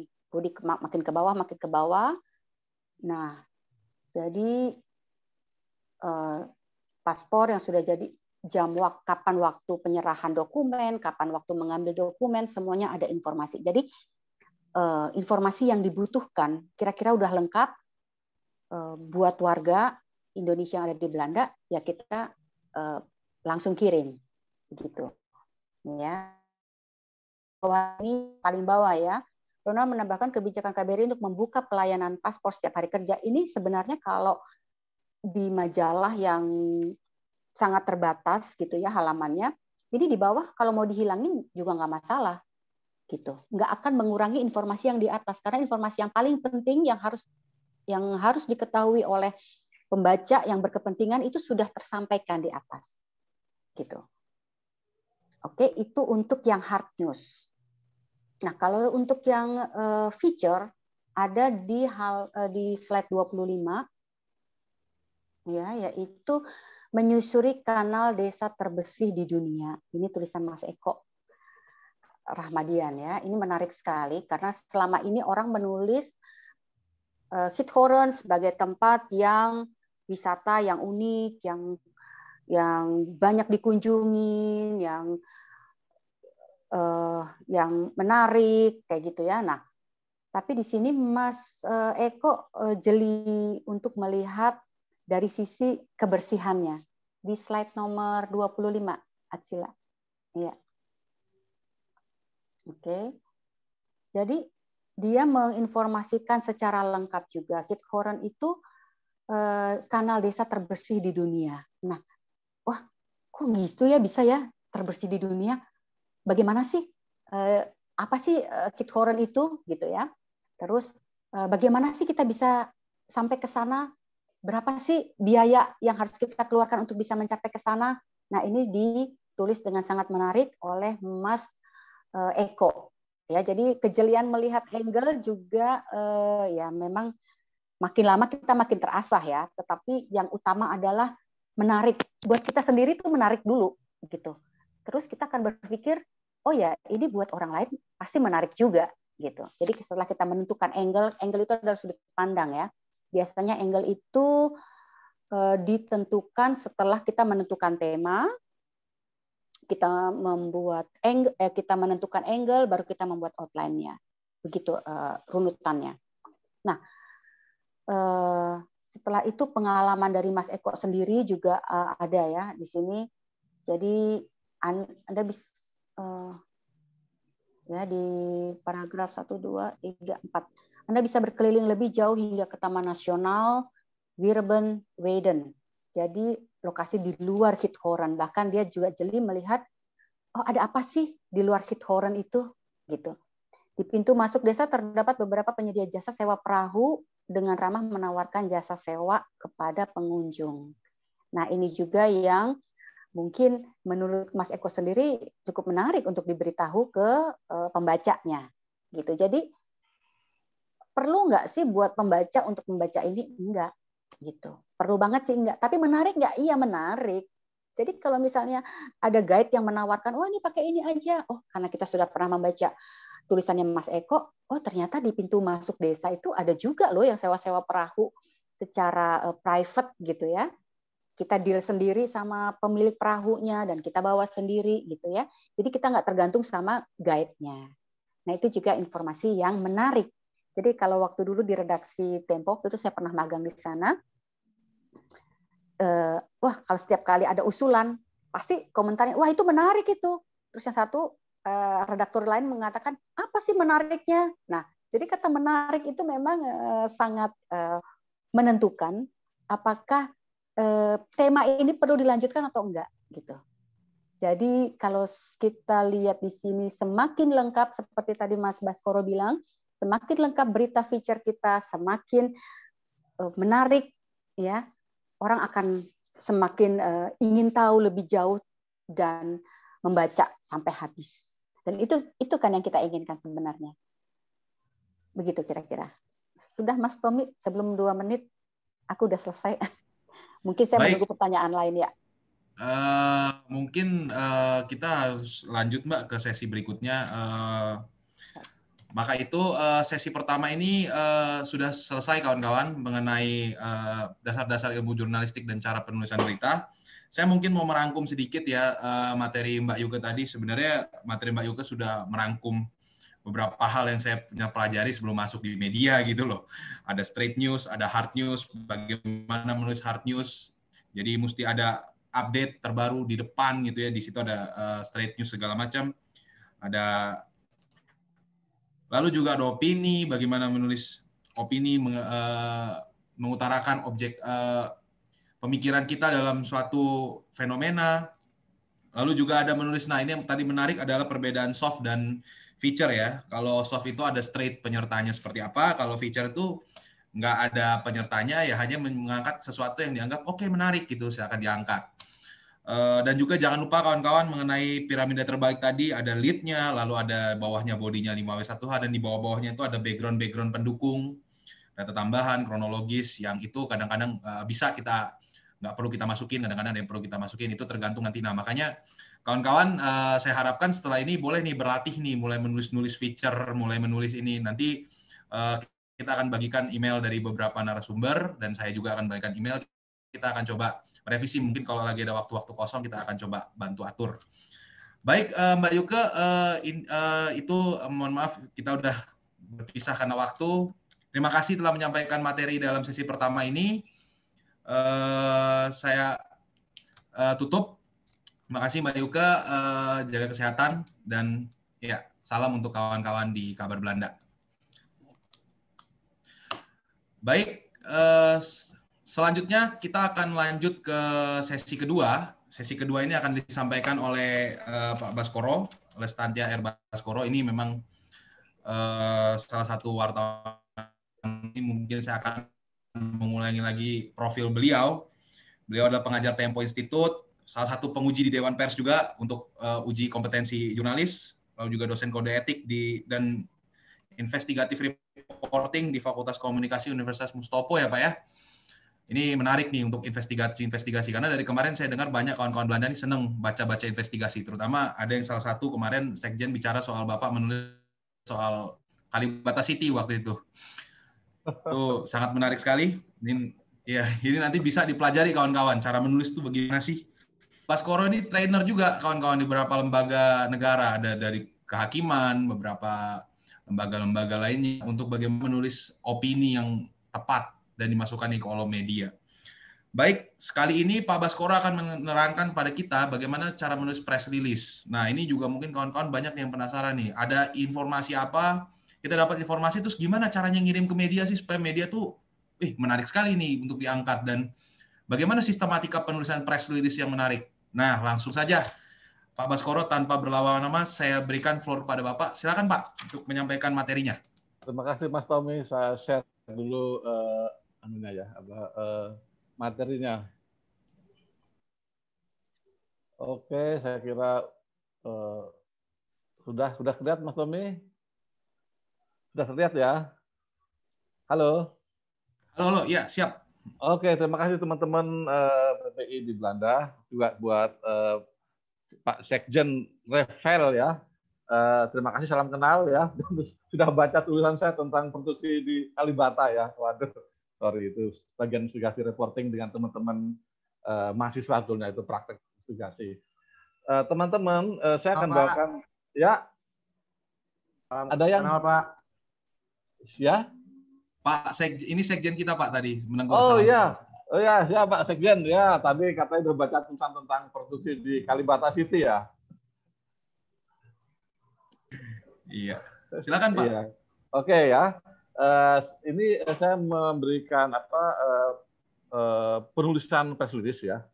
makin ke bawah, makin ke bawah. Nah, jadi paspor yang sudah jadi kapan waktu penyerahan dokumen, kapan waktu mengambil dokumen, semuanya ada informasi. Jadi informasi yang dibutuhkan kira-kira udah lengkap buat warga Indonesia yang ada di Belanda, ya kita langsung kirim, gitu. Ya. Ini paling bawah ya. Ronald menambahkan kebijakan KBRI untuk membuka pelayanan paspor setiap hari kerja. Ini sebenarnya kalau di majalah yang sangat terbatas gitu ya halamannya, ini di bawah kalau mau dihilangin juga nggak masalah gitu. Nggak akan mengurangi informasi yang di atas, karena informasi yang paling penting yang harus diketahui oleh pembaca yang berkepentingan itu sudah tersampaikan di atas gitu. Oke, itu untuk yang hard news. Nah, kalau untuk yang feature ada di slide 25 ya, yaitu menyusuri kanal desa terbersih di dunia. Ini tulisan Mas Eko Rahmadian ya. Ini menarik sekali karena selama ini orang menulis Giethoorn sebagai tempat yang wisata yang unik, yang banyak dikunjungi, yang menarik kayak gitu ya. Nah, tapi di sini Mas Eko jeli untuk melihat dari sisi kebersihannya di slide nomor 25, Atsila. Ya. Oke. Jadi dia menginformasikan secara lengkap juga Giethoorn itu kanal desa terbersih di dunia. Nah, wah, kok gitu ya bisa ya terbersih di dunia? Bagaimana sih? Apa sih Giethoorn itu gitu ya? Terus bagaimana sih kita bisa sampai ke sana? Berapa sih biaya yang harus kita keluarkan untuk bisa mencapai ke sana? Nah, ini ditulis dengan sangat menarik oleh Mas Eko. Ya, jadi kejelian melihat angle juga ya memang makin lama kita makin terasah ya. Tetapi yang utama adalah menarik. Buat kita sendiri itu menarik dulu gitu. Terus kita akan berpikir, oh ya ini buat orang lain pasti menarik juga gitu. Jadi setelah kita menentukan angle itu adalah sudut pandang ya. Biasanya angle itu ditentukan setelah kita menentukan tema, kita menentukan angle, baru kita membuat outline-nya. Begitu runutannya. Nah, setelah itu pengalaman dari Mas Eko sendiri juga ada ya di sini. Jadi Anda bisa ya di paragraf 1, 2, 3, 4. Anda bisa berkeliling lebih jauh hingga ke Taman Nasional Wirben-Weiden. Jadi lokasi di luar Giethoorn. Bahkan dia juga jeli melihat, oh ada apa sih di luar Giethoorn itu? Gitu. Di pintu masuk desa terdapat beberapa penyedia jasa sewa perahu dengan ramah menawarkan jasa sewa kepada pengunjung. Nah ini juga yang mungkin menurut Mas Eko sendiri cukup menarik untuk diberitahu ke pembacanya. Gitu. Jadi perlu nggak sih buat pembaca untuk membaca ini? Enggak. Gitu. Perlu banget sih enggak. Tapi menarik nggak? Iya menarik. Jadi kalau misalnya ada guide yang menawarkan, oh ini pakai ini aja. Oh karena kita sudah pernah membaca tulisannya Mas Eko, oh ternyata di pintu masuk desa itu ada juga loh yang sewa-sewa perahu secara private gitu ya. Kita deal sendiri sama pemilik perahunya dan kita bawa sendiri gitu ya. Jadi kita nggak tergantung sama guide-nya. Nah itu juga informasi yang menarik. Jadi kalau waktu dulu di redaksi Tempo, itu saya pernah magang di sana. Wah kalau setiap kali ada usulan, pasti komentarnya, wah itu menarik itu. Terus yang satu, redaktur lain mengatakan, apa sih menariknya? Nah, jadi kata menarik itu memang sangat menentukan apakah tema ini perlu dilanjutkan atau enggak gitu. Jadi kalau kita lihat di sini semakin lengkap seperti tadi Mas Baskoro bilang, semakin lengkap berita feature kita, semakin menarik ya. Orang akan semakin ingin tahu lebih jauh dan membaca sampai habis. Dan itu kan yang kita inginkan sebenarnya. Begitu kira-kira. Sudah Mas Tommy, sebelum 2 menit aku udah selesai. Mungkin saya menunggu pertanyaan lain ya. Mungkin kita harus lanjut Mbak ke sesi berikutnya. Maka itu sesi pertama ini sudah selesai kawan-kawan mengenai dasar-dasar ilmu jurnalistik dan cara penulisan berita. Saya mungkin mau merangkum sedikit ya materi Mbak Yuke tadi. Sebenarnya materi Mbak Yuke sudah merangkum beberapa hal yang saya punya pelajari sebelum masuk di media gitu loh. Ada straight news, ada hard news, bagaimana menulis hard news. Jadi mesti ada update terbaru di depan gitu ya. Di situ ada straight news segala macam. Lalu juga ada opini, bagaimana menulis opini, mengutarakan pemikiran kita dalam suatu fenomena. Lalu juga ada menulis, nah ini yang tadi menarik adalah perbedaan soft dan feature ya. Kalau soft itu ada straight penyertanya seperti apa, kalau feature itu nggak ada penyertanya, ya hanya mengangkat sesuatu yang dianggap oke, menarik gitu, silakan diangkat. Dan juga jangan lupa kawan-kawan mengenai piramida terbalik tadi, ada lead-nya, lalu ada bawahnya bodinya 5W1H, dan di bawah-bawahnya itu ada background pendukung, data tambahan, kronologis, yang itu kadang-kadang bisa kita, nggak perlu kita masukin, kadang-kadang ada yang perlu kita masukin, itu tergantung nanti. Nah, makanya kawan-kawan, saya harapkan setelah ini boleh nih berlatih nih, mulai menulis feature, mulai menulis ini. Nanti kita akan bagikan email dari beberapa narasumber, dan saya juga akan bagikan email. Kita akan coba revisi, mungkin kalau lagi ada waktu-waktu kosong kita akan coba bantu atur. Baik, Mbak Yuke, itu mohon maaf kita udah berpisah karena waktu. Terima kasih telah menyampaikan materi dalam sesi pertama ini. Saya tutup. Terima kasih Mbak Yuke, jaga kesehatan, dan ya salam untuk kawan-kawan di Kabar Belanda. Baik, selanjutnya kita akan lanjut ke sesi kedua. Sesi kedua ini akan disampaikan oleh Pak Baskoro, oleh Stantia R. Baskoro. Ini memang salah satu wartawan. Ini mungkin saya akan mengulangi lagi profil beliau. Beliau adalah pengajar Tempo Institute, salah satu penguji di Dewan Pers juga untuk uji kompetensi jurnalis, lalu juga dosen kode etik dan investigatif reporting di Fakultas Komunikasi Universitas Mustopo ya Pak ya. Ini menarik nih untuk investigasi, karena dari kemarin saya dengar banyak kawan-kawan Belanda ini senang baca-baca investigasi, terutama ada yang salah satu kemarin Sekjen bicara soal Bapak menulis soal Kalibata City waktu itu. Itu sangat menarik sekali. Ini nanti bisa dipelajari kawan-kawan, cara menulis itu bagaimana sih. Baskoro ini trainer juga kawan-kawan di beberapa lembaga negara, ada dari kehakiman, beberapa lembaga-lembaga lainnya, untuk bagaimana menulis opini yang tepat dan dimasukkan di kolom media. Baik, sekali ini Pak Baskoro akan menerangkan pada kita bagaimana cara menulis press release. Nah, ini juga mungkin kawan-kawan banyak yang penasaran nih, ada informasi apa, kita dapat informasi, terus gimana caranya ngirim ke media sih, supaya media tuh, menarik sekali nih untuk diangkat, dan bagaimana sistematika penulisan press release yang menarik. Nah, langsung saja, Pak Baskoro, tanpa berlama-lama, saya berikan floor kepada Bapak. Silakan Pak, untuk menyampaikan materinya. Terima kasih Mas Tommy, saya share dulu materinya. Oke, saya kira sudah terlihat Mas Tommy? Sudah terlihat ya? Halo? Halo, ya siap. Oke, terima kasih teman-teman PPI di Belanda, juga buat Pak Sekjen Revel ya. Terima kasih, salam kenal ya. Sudah baca tulisan saya tentang produksi di Kalibata ya. Waduh, sorry, itu bagian investigasi reporting dengan teman-teman mahasiswa dulunya, itu praktek investigasi. Teman-teman, saya akan bawakan ya. Ada yang kenal Pak? Ya. Pak ini Sekjen kita Pak tadi menegur. Oh iya. Oh ya, Pak Sekjen ya. Tadi katanya berbaca tulisan tentang produksi di Kalibata City ya. Iya, silakan Pak. Iya. Oke ya, ini saya memberikan penulisan press release ya.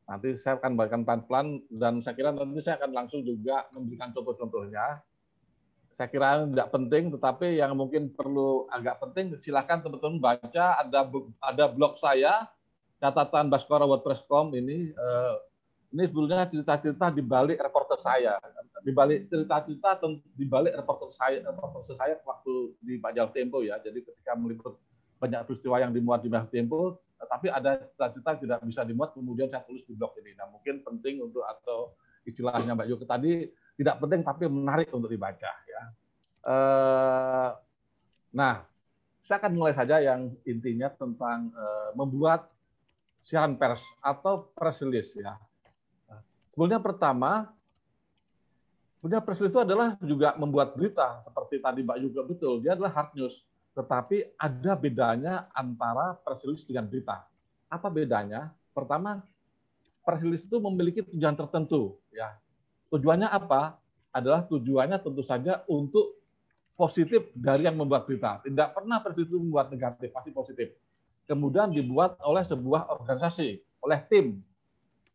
Nanti saya akan bagikan pelan-pelan, dan saya kira nanti saya akan langsung juga memberikan contoh-contohnya. Saya kira tidak penting, tetapi yang mungkin perlu agak penting, silakan teman-teman baca. Ada blog saya, catatan Baskoro WordPress.com ini. Ini sebetulnya cerita-cerita di balik reporter saya, di balik cerita-cerita di balik reporter saya waktu di Majalah Tempo ya. Jadi ketika meliput banyak peristiwa yang dimuat di Majalah Tempo, tapi ada cerita-cerita tidak bisa dimuat, kemudian saya tulis di blog ini. Nah, mungkin penting untuk, atau istilahnya Mbak Yuke tadi, tidak penting tapi menarik untuk dibaca ya. Nah, saya akan mulai saja yang intinya tentang membuat siaran pers atau press release ya. Sebenarnya pertama, press release itu adalah juga membuat berita, seperti tadi Mbak juga betul, dia adalah hard news. Tetapi ada bedanya antara press release dengan berita. Apa bedanya? Pertama, press release itu memiliki tujuan tertentu, ya. Tujuannya apa? Adalah tujuannya tentu saja untuk positif dari yang membuat berita. Tidak pernah press release itu membuat negatif, pasti positif. Kemudian dibuat oleh sebuah organisasi, oleh tim,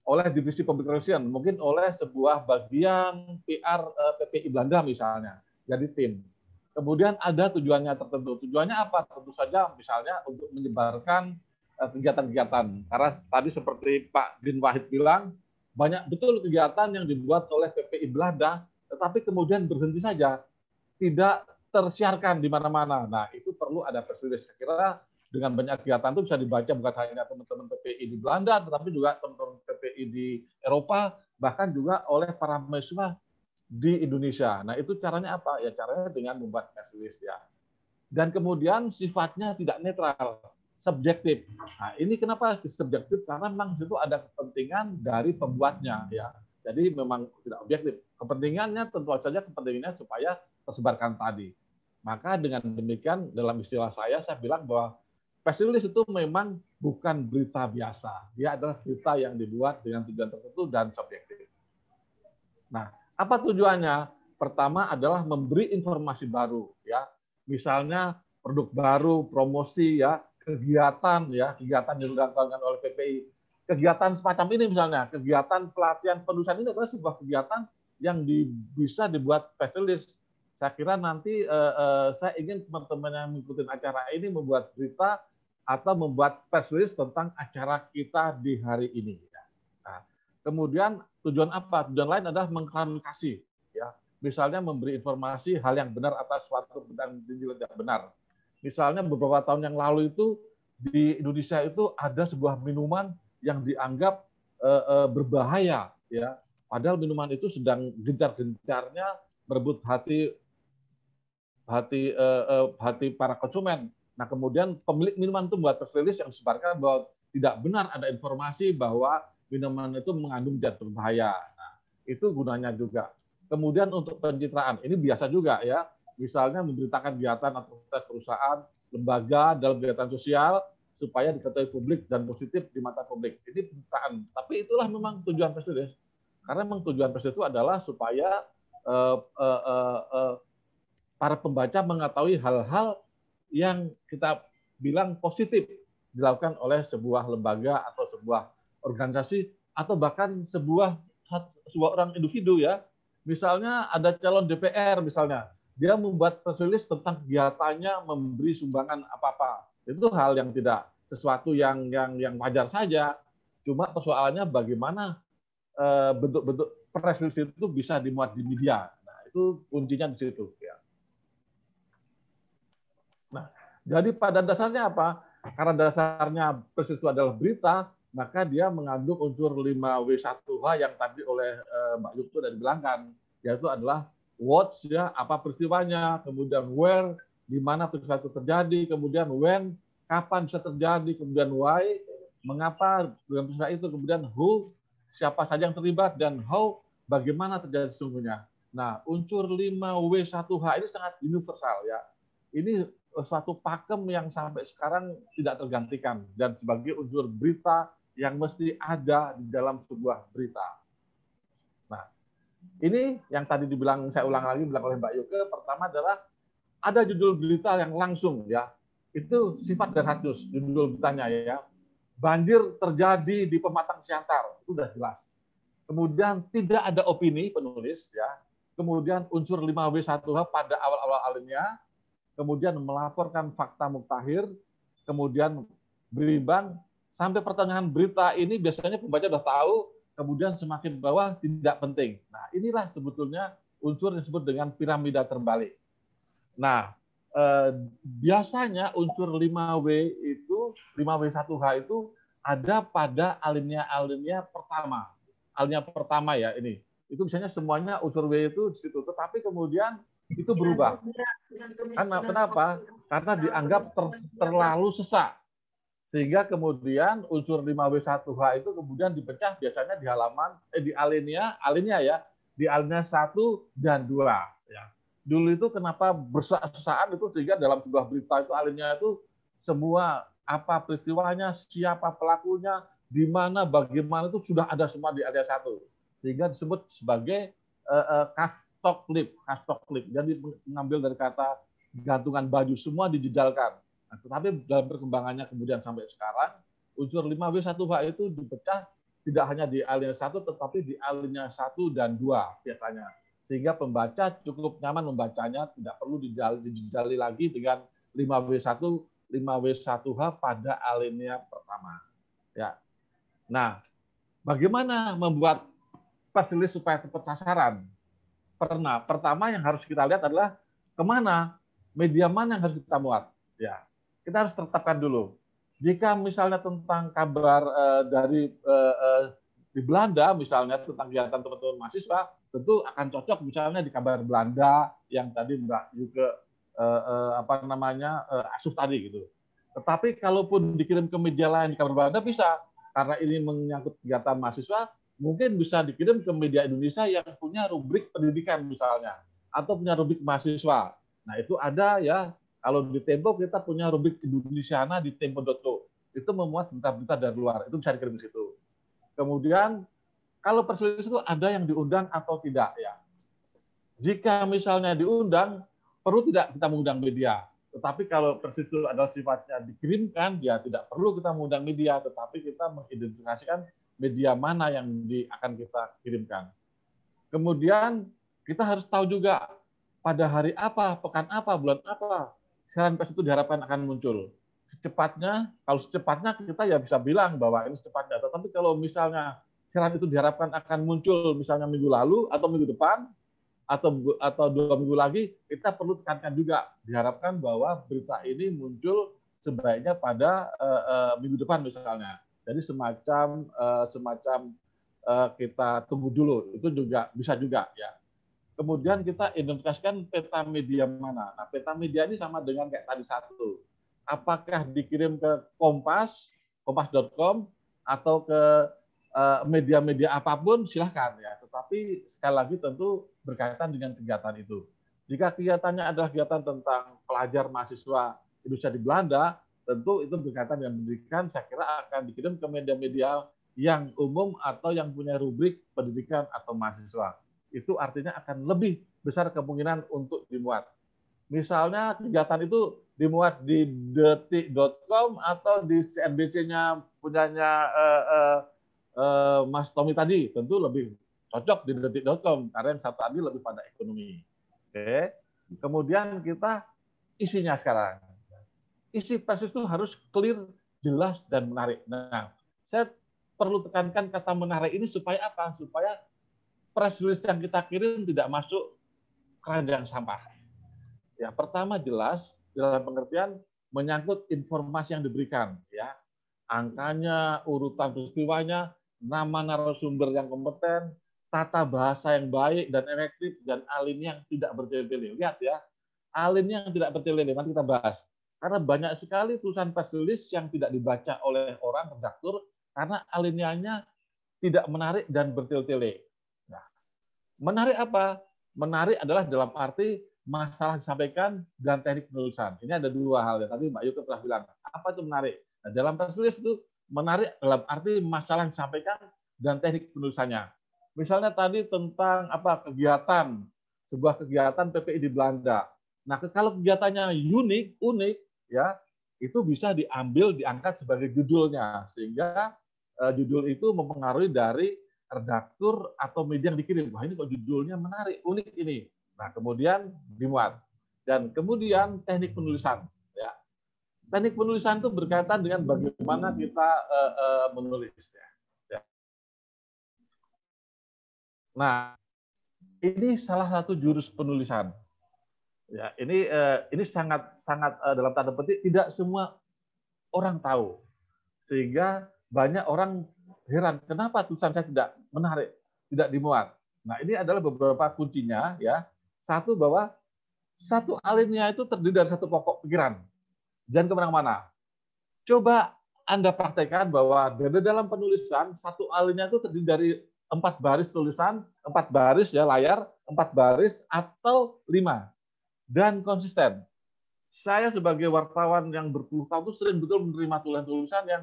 oleh divisi public relation, mungkin oleh sebuah bagian PR PPI Belanda misalnya, jadi tim. Kemudian ada tujuannya tertentu. Tujuannya apa? Tentu saja misalnya untuk menyebarkan kegiatan-kegiatan. Karena tadi seperti Pak Din Wahid bilang, banyak betul kegiatan yang dibuat oleh PPI Belanda, tetapi kemudian berhenti saja, tidak tersiarkan di mana-mana. Nah, itu perlu ada press release. Saya kira dengan banyak kegiatan itu bisa dibaca bukan hanya teman-teman PPI di Belanda, tetapi juga teman-teman PPI di Eropa, bahkan juga oleh para mahasiswa di Indonesia. Nah, itu caranya apa? Ya caranya dengan membuat press release ya. Dan kemudian sifatnya tidak netral, subjektif. Nah, ini kenapa subjektif? Karena memang itu ada kepentingan dari pembuatnya ya. Jadi memang tidak objektif. Kepentingannya tentu saja kepentingannya supaya tersebarkan tadi. Maka dengan demikian dalam istilah saya bilang bahwa press release itu memang bukan berita biasa. Dia adalah berita yang dibuat dengan tujuan tertentu dan subjektif. Nah, apa tujuannya? Pertama adalah memberi informasi baru, ya. Misalnya produk baru, promosi, ya, kegiatan yang dilakukan oleh PPI. Kegiatan semacam ini misalnya, kegiatan pelatihan penulisan ini adalah sebuah kegiatan yang bisa dibuat press release. Saya kira nanti saya ingin teman-teman yang mengikuti acara ini membuat berita atau membuat press release tentang acara kita di hari ini. Nah, kemudian tujuan apa? Tujuan lain adalah mengklarifikasi, ya. Misalnya memberi informasi hal yang benar atas suatu dan tidak benar. Misalnya beberapa tahun yang lalu itu di Indonesia itu ada sebuah minuman yang dianggap berbahaya, ya. Padahal minuman itu sedang gencar-gencarnya merebut hati para konsumen. Nah, kemudian pemilik minuman itu membuat press release yang disebarkan bahwa tidak benar ada informasi bahwa minuman itu mengandung zat berbahaya. Nah, itu gunanya juga. Kemudian untuk pencitraan, ini biasa juga ya. Misalnya memberitakan kegiatan aktivitas perusahaan, lembaga dalam kegiatan sosial supaya diketahui publik dan positif di mata publik. Ini pencitraan. Tapi itulah memang tujuan press release. Karena memang tujuan press release itu adalah supaya para pembaca mengetahui hal-hal yang kita bilang positif dilakukan oleh sebuah lembaga atau sebuah organisasi atau bahkan sebuah orang individu ya. Misalnya ada calon DPR misalnya, dia membuat press release tentang kegiatannya memberi sumbangan apa-apa. Itu hal yang tidak sesuatu yang wajar saja. Cuma persoalannya bagaimana bentuk-bentuk press release itu bisa dimuat di media. Nah, itu kuncinya di situ ya. Nah, jadi pada dasarnya apa? Karena dasarnya press release itu adalah berita, maka dia mengandung unsur 5W1H yang tadi oleh Mbak Yukto dan dibilangkan, yaitu adalah what, ya, apa peristiwanya, kemudian where, di mana peristiwa itu terjadi, kemudian when, kapan bisa terjadi, kemudian why, mengapa dengan peristiwa itu, kemudian who, siapa saja yang terlibat, dan how, bagaimana terjadi sesungguhnya. Nah, unsur 5W1H ini sangat universal ya. Ini suatu pakem yang sampai sekarang tidak tergantikan dan sebagai unsur berita yang mesti ada di dalam sebuah berita. Nah, ini yang tadi dibilang, saya ulang lagi bilang oleh Mbak Yuke, pertama adalah ada judul berita yang langsung ya. Itu sifat dan hatus judul beritanya ya. Banjir terjadi di Pematang Siantar, itu sudah jelas. Kemudian tidak ada opini penulis ya. Kemudian unsur 5W1H pada awal-awal alinea, kemudian melaporkan fakta muktahir, kemudian berimbang, sampai pertengahan berita ini biasanya pembaca sudah tahu, kemudian semakin bawah tidak penting. Nah, inilah sebetulnya unsur yang disebut dengan piramida terbalik. Nah, biasanya unsur 5W itu, 5W1H itu ada pada alinea pertama. Alinea pertama ya ini. Itu biasanya semuanya unsur W itu di situ, tetapi kemudian itu berubah. Karena kenapa? Karena dianggap terlalu sesak. Sehingga kemudian unsur 5W1H itu kemudian dipecah biasanya di halaman di alinea ya, di alinea 1 dan 2 ya. Dulu itu kenapa bersesak-sesakan itu sehingga dalam sebuah berita itu alinea itu semua apa peristiwanya, siapa pelakunya, di mana bagaimana itu sudah ada semua di area 1. Sehingga disebut sebagai castock clip. Jadi mengambil dari kata gantungan baju, semua dijejalkan. Nah, tetapi dalam perkembangannya kemudian sampai sekarang, unsur 5W1H itu dipecah tidak hanya di alinea 1, tetapi di alinea 1 dan 2 biasanya. Sehingga pembaca cukup nyaman membacanya, tidak perlu dijejali lagi dengan 5W1H pada alinea pertama. Ya. Nah, bagaimana membuat press release supaya tepat sasaran? Pertama yang harus kita lihat adalah kemana, media mana yang harus kita muat. Ya, kita harus tetapkan dulu. Jika misalnya tentang kabar dari di Belanda, misalnya tentang kegiatan teman-teman mahasiswa, tentu akan cocok misalnya di kabar Belanda yang tadi Mbak juga asuh tadi gitu. Tetapi kalaupun dikirim ke media lain di kabar Belanda bisa, karena ini menyangkut kegiatan mahasiswa, mungkin bisa dikirim ke media Indonesia yang punya rubrik pendidikan misalnya, atau punya rubrik mahasiswa. Nah itu ada ya, kalau di Tempo kita punya rubrik Indonesiana di tempo.co. Itu memuat berita-berita dari luar, itu bisa dikirim ke situ. Kemudian kalau press release itu ada yang diundang atau tidak ya. Jika misalnya diundang, perlu tidak kita mengundang media. Tetapi kalau press release itu adalah sifatnya dikirimkan, ya tidak perlu kita mengundang media, tetapi kita mengidentifikasikan media mana yang akan kita kirimkan. Kemudian kita harus tahu juga pada hari apa, pekan apa, bulan apa siaran pers itu diharapkan akan muncul. Secepatnya, kalau secepatnya kita ya bisa bilang bahwa ini secepatnya. Tetapi kalau misalnya siaran itu diharapkan akan muncul misalnya minggu lalu atau minggu depan atau 2 minggu lagi, kita perlu tekankan juga diharapkan bahwa berita ini muncul sebaiknya pada minggu depan misalnya. Jadi semacam kita tunggu dulu, itu juga bisa juga ya. Kemudian kita identifikasikan peta media mana. Nah, peta media ini sama dengan kayak tadi satu. Apakah dikirim ke kompas.com atau ke media-media apapun silahkan ya. Tetapi sekali lagi tentu berkaitan dengan kegiatan itu. Jika kegiatannya adalah kegiatan tentang pelajar mahasiswa Indonesia di Belanda, tentu itu berkaitan dengan pendidikan, saya kira akan dikirim ke media-media yang umum atau yang punya rubrik pendidikan atau mahasiswa. Itu artinya akan lebih besar kemungkinan untuk dimuat. Misalnya kegiatan itu dimuat di detik.com atau di CNBC-nya punyanya Mas Tommy tadi, tentu lebih cocok di detik.com karena yang satu tadi lebih pada ekonomi. Oke. Kemudian kita isinya sekarang. Isi pers itu harus clear, jelas, dan menarik. Nah, saya perlu tekankan kata menarik ini supaya apa? Supaya press release yang kita kirim tidak masuk keranjang sampah. Ya, pertama jelas dalam pengertian menyangkut informasi yang diberikan, ya, angkanya, urutan peristiwanya, nama narasumber yang kompeten, tata bahasa yang baik dan efektif, dan alinea yang tidak bertele-tele. Lihat ya, alinea yang tidak bertele-tele. Nanti kita bahas. Karena banyak sekali tulisan press release yang tidak dibaca oleh orang redaktur karena alineanya tidak menarik dan bertele-tele. Nah, menarik apa? Menarik adalah dalam arti masalah disampaikan dan teknik penulisan. Ini ada dua hal ya. Tadi Mbak Yuke pernah bilang, apa itu menarik? Nah, dalam press release itu menarik dalam arti masalah yang disampaikan dan teknik penulisannya. Misalnya tadi tentang apa kegiatan, sebuah kegiatan PPI di Belanda. Nah, kalau kegiatannya unik, ya itu bisa diambil, diangkat sebagai judulnya, sehingga judul itu mempengaruhi dari redaktur atau media yang dikirim. Wah, ini kok judulnya menarik, unik ini. Nah, kemudian dimuat. Dan kemudian teknik penulisan. Ya. Teknik penulisan itu berkaitan dengan bagaimana kita menulis. Ya. Nah, ini salah satu jurus penulisan. Ya, ini sangat dalam tanda petik tidak semua orang tahu. Sehingga banyak orang heran, kenapa tulisan saya tidak menarik, tidak dimuat. Nah, ini adalah beberapa kuncinya ya. Satu, bahwa satu alinea itu terdiri dari satu pokok pikiran. Jangan kemana-mana. Coba Anda praktekkan bahwa dalam penulisan satu alinea itu terdiri dari 4 baris tulisan, 4 baris ya layar, 4 baris atau 5. Dan konsisten. Saya sebagai wartawan yang berpuluh tahun itu sering betul menerima tulisan-tulisan yang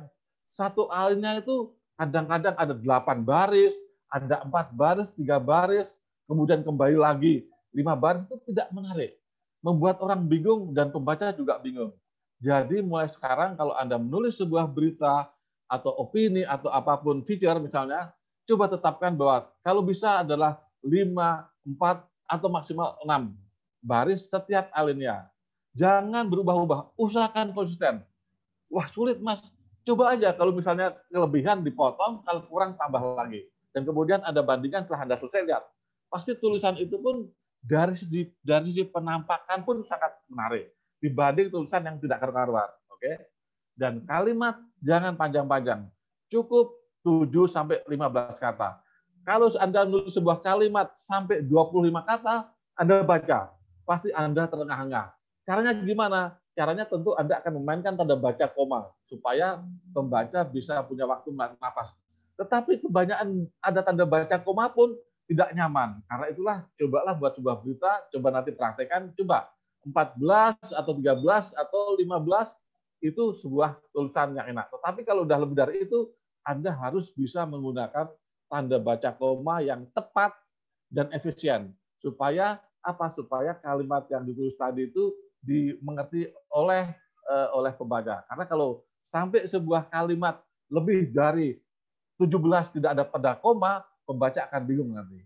satu alinea itu Kadang-kadang ada 8 baris, ada 4 baris, 3 baris, kemudian kembali lagi 5 baris, itu tidak menarik. Membuat orang bingung dan pembaca juga bingung. Jadi mulai sekarang kalau Anda menulis sebuah berita atau opini atau apapun feature misalnya, coba tetapkan bahwa kalau bisa adalah 5, 4, atau maksimal 6 baris setiap alinea. Jangan berubah-ubah, usahakan konsisten. Wah sulit Mas, coba aja kalau misalnya kelebihan dipotong, kalau kurang tambah lagi. Dan kemudian ada bandingkan setelah Anda selesai lihat. Pasti tulisan itu pun dari segi penampakan pun sangat menarik dibanding tulisan yang tidak karu-karuan. Oke? Dan kalimat jangan panjang-panjang. Cukup 7 sampai 15 kata. Kalau Anda nulis sebuah kalimat sampai 25 kata, Anda baca, pasti Anda terengah-engah. Caranya gimana? Caranya tentu Anda akan memainkan tanda baca koma supaya pembaca bisa punya waktu menarik nafas. Tetapi kebanyakan ada tanda baca koma pun tidak nyaman. Karena itulah cobalah buat sebuah berita, coba nanti praktekkan, coba 14 atau 13 atau 15 itu sebuah tulisan yang enak. Tetapi kalau udah lebih dari itu, Anda harus bisa menggunakan tanda baca koma yang tepat dan efisien supaya apa? Supaya kalimat yang ditulis tadi itu dimengerti oleh pembaca. Karena kalau sampai sebuah kalimat lebih dari 17 tidak ada pada koma, pembaca akan bingung nanti.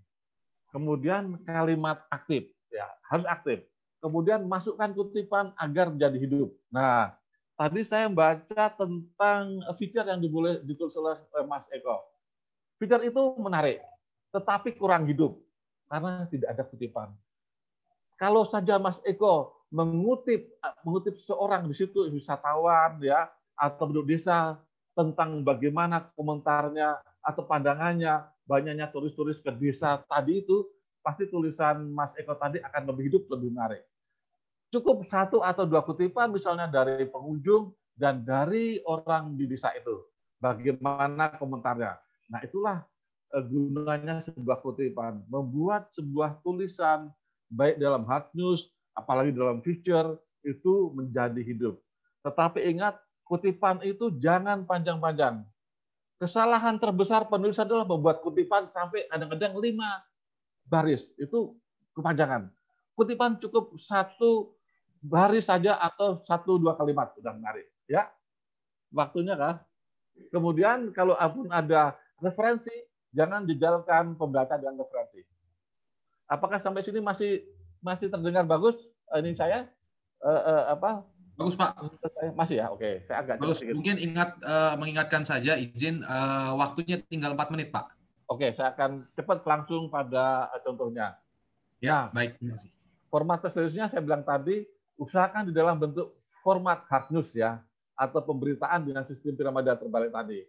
Kemudian kalimat aktif, ya harus aktif. Kemudian masukkan kutipan agar jadi hidup. Nah, tadi saya baca tentang feature yang ditulis oleh Mas Eko. Feature itu menarik, tetapi kurang hidup karena tidak ada kutipan. Kalau saja Mas Eko mengutip seorang di situ wisatawan ya atau penduduk desa tentang bagaimana komentarnya atau pandangannya, banyaknya turis-turis ke desa tadi itu, pasti tulisan Mas Eko tadi akan lebih hidup, lebih menarik. Cukup 1 atau 2 kutipan misalnya dari pengunjung dan dari orang di desa itu. Bagaimana komentarnya. Nah, itulah gunanya sebuah kutipan. Membuat sebuah tulisan, baik dalam hard news, apalagi dalam feature, itu menjadi hidup. Tetapi ingat, kutipan itu jangan panjang-panjang. Kesalahan terbesar penulis adalah membuat kutipan sampai kadang-kadang 5 baris. Itu kepanjangan. Kutipan cukup 1 baris saja atau 1-2 kalimat sudah menarik. Ya, waktunya kan. Kemudian kalau pun ada referensi, jangan dijalankan pembaca dengan referensi. Apakah sampai sini masih terdengar bagus? Ini saya Bagus Pak. Masih ya, oke. Saya agak bagus. Mungkin mengingatkan saja, izin waktunya tinggal 4 menit Pak. Oke, saya akan cepat langsung pada contohnya. Ya, baik. Format tertulisnya saya bilang tadi, usahakan di dalam bentuk format hard news ya, atau pemberitaan dengan sistem piramida terbalik tadi.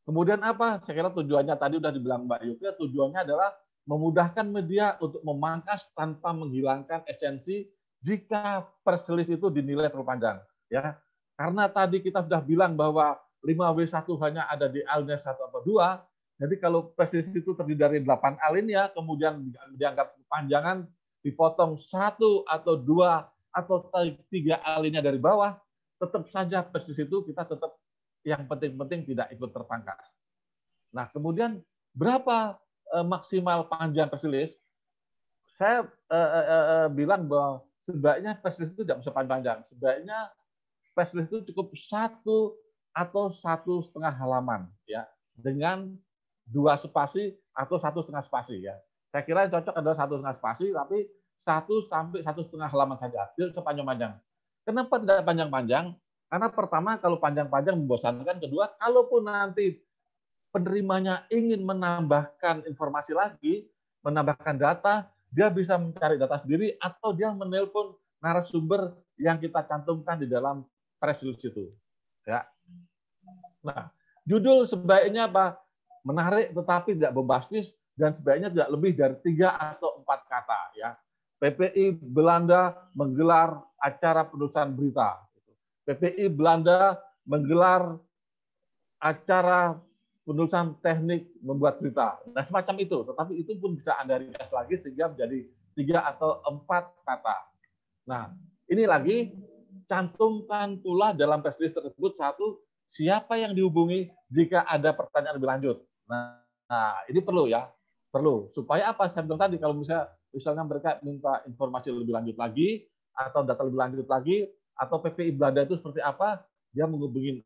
Kemudian apa? Saya kira tujuannya tadi udah dibilang Mbak Yuke, tujuannya adalah memudahkan media untuk memangkas tanpa menghilangkan esensi jika press release itu dinilai terlalu panjang. Ya, karena tadi kita sudah bilang bahwa 5W1 hanya ada di alinea 1 atau 2, jadi kalau press release itu terdiri dari 8 alinea, kemudian dianggap kepanjangan, dipotong 1 atau 2 atau 3 alinea dari bawah, tetap saja press release itu kita tetap yang penting-penting tidak ikut terpangkas. Nah, kemudian berapa maksimal panjang press release? Saya bilang bahwa sebaiknya press release itu tidak usah panjang. Sebaiknya press release itu cukup 1 atau 1,5 halaman ya, dengan 2 spasi atau 1,5 spasi ya. Saya kira yang cocok adalah 1,5 spasi, tapi 1 sampai 1,5 halaman saja, tidak sepanjang-panjang. Kenapa tidak panjang-panjang? Karena pertama, kalau panjang-panjang membosankan. Kedua, kalaupun nanti penerimanya ingin menambahkan informasi lagi, menambahkan data, dia bisa mencari data sendiri atau dia menelpon narasumber yang kita cantumkan di dalam press release itu. Ya. Nah, judul sebaiknya apa? Menarik tetapi tidak bombastis dan sebaiknya tidak lebih dari 3 atau 4 kata. Ya. PPI Belanda menggelar acara penulisan berita. PPI Belanda menggelar acara penulisan teknik membuat berita. Nah, semacam itu. Tetapi itu pun bisa Anda ringkas lagi sehingga menjadi 3 atau 4 kata. Nah, ini lagi, cantumkan pula dalam press release tersebut 1 siapa yang dihubungi jika ada pertanyaan lebih lanjut. Nah, ini perlu ya, perlu. Supaya apa? Saya bilang tadi, kalau misalnya mereka minta informasi lebih lanjut lagi, atau data lebih lanjut lagi, atau PPI Belanda itu seperti apa, dia menghubungi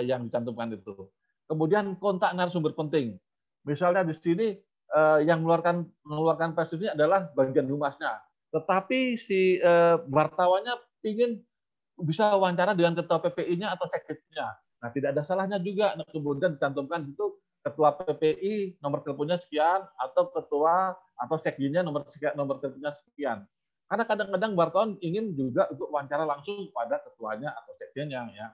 yang dicantumkan itu. Kemudian kontak narasumber penting. Misalnya di sini yang mengeluarkan pers ini adalah bagian humasnya. Tetapi si wartawannya ingin bisa wawancara dengan ketua PPI-nya atau sekjennya. Nah, tidak ada salahnya juga. Nah, kemudian dicantumkan itu ketua PPI nomor teleponnya sekian, atau ketua atau sekjennya nomor teleponnya sekian. Karena kadang-kadang wartawan ingin juga untuk wawancara langsung pada ketuanya atau sekjennya, ya.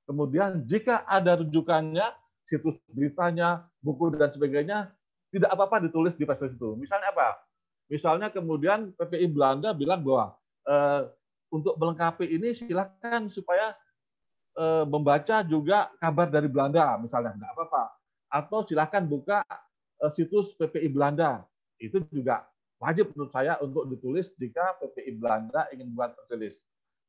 Kemudian jika ada rujukannya, situs beritanya, buku dan sebagainya, tidak apa-apa ditulis di press release itu. Misalnya apa? Misalnya kemudian PPI Belanda bilang bahwa untuk melengkapi ini silakan supaya membaca juga kabar dari Belanda, misalnya, nggak apa-apa. Atau silakan buka situs PPI Belanda. Itu juga wajib menurut saya untuk ditulis jika PPI Belanda ingin buat rilis.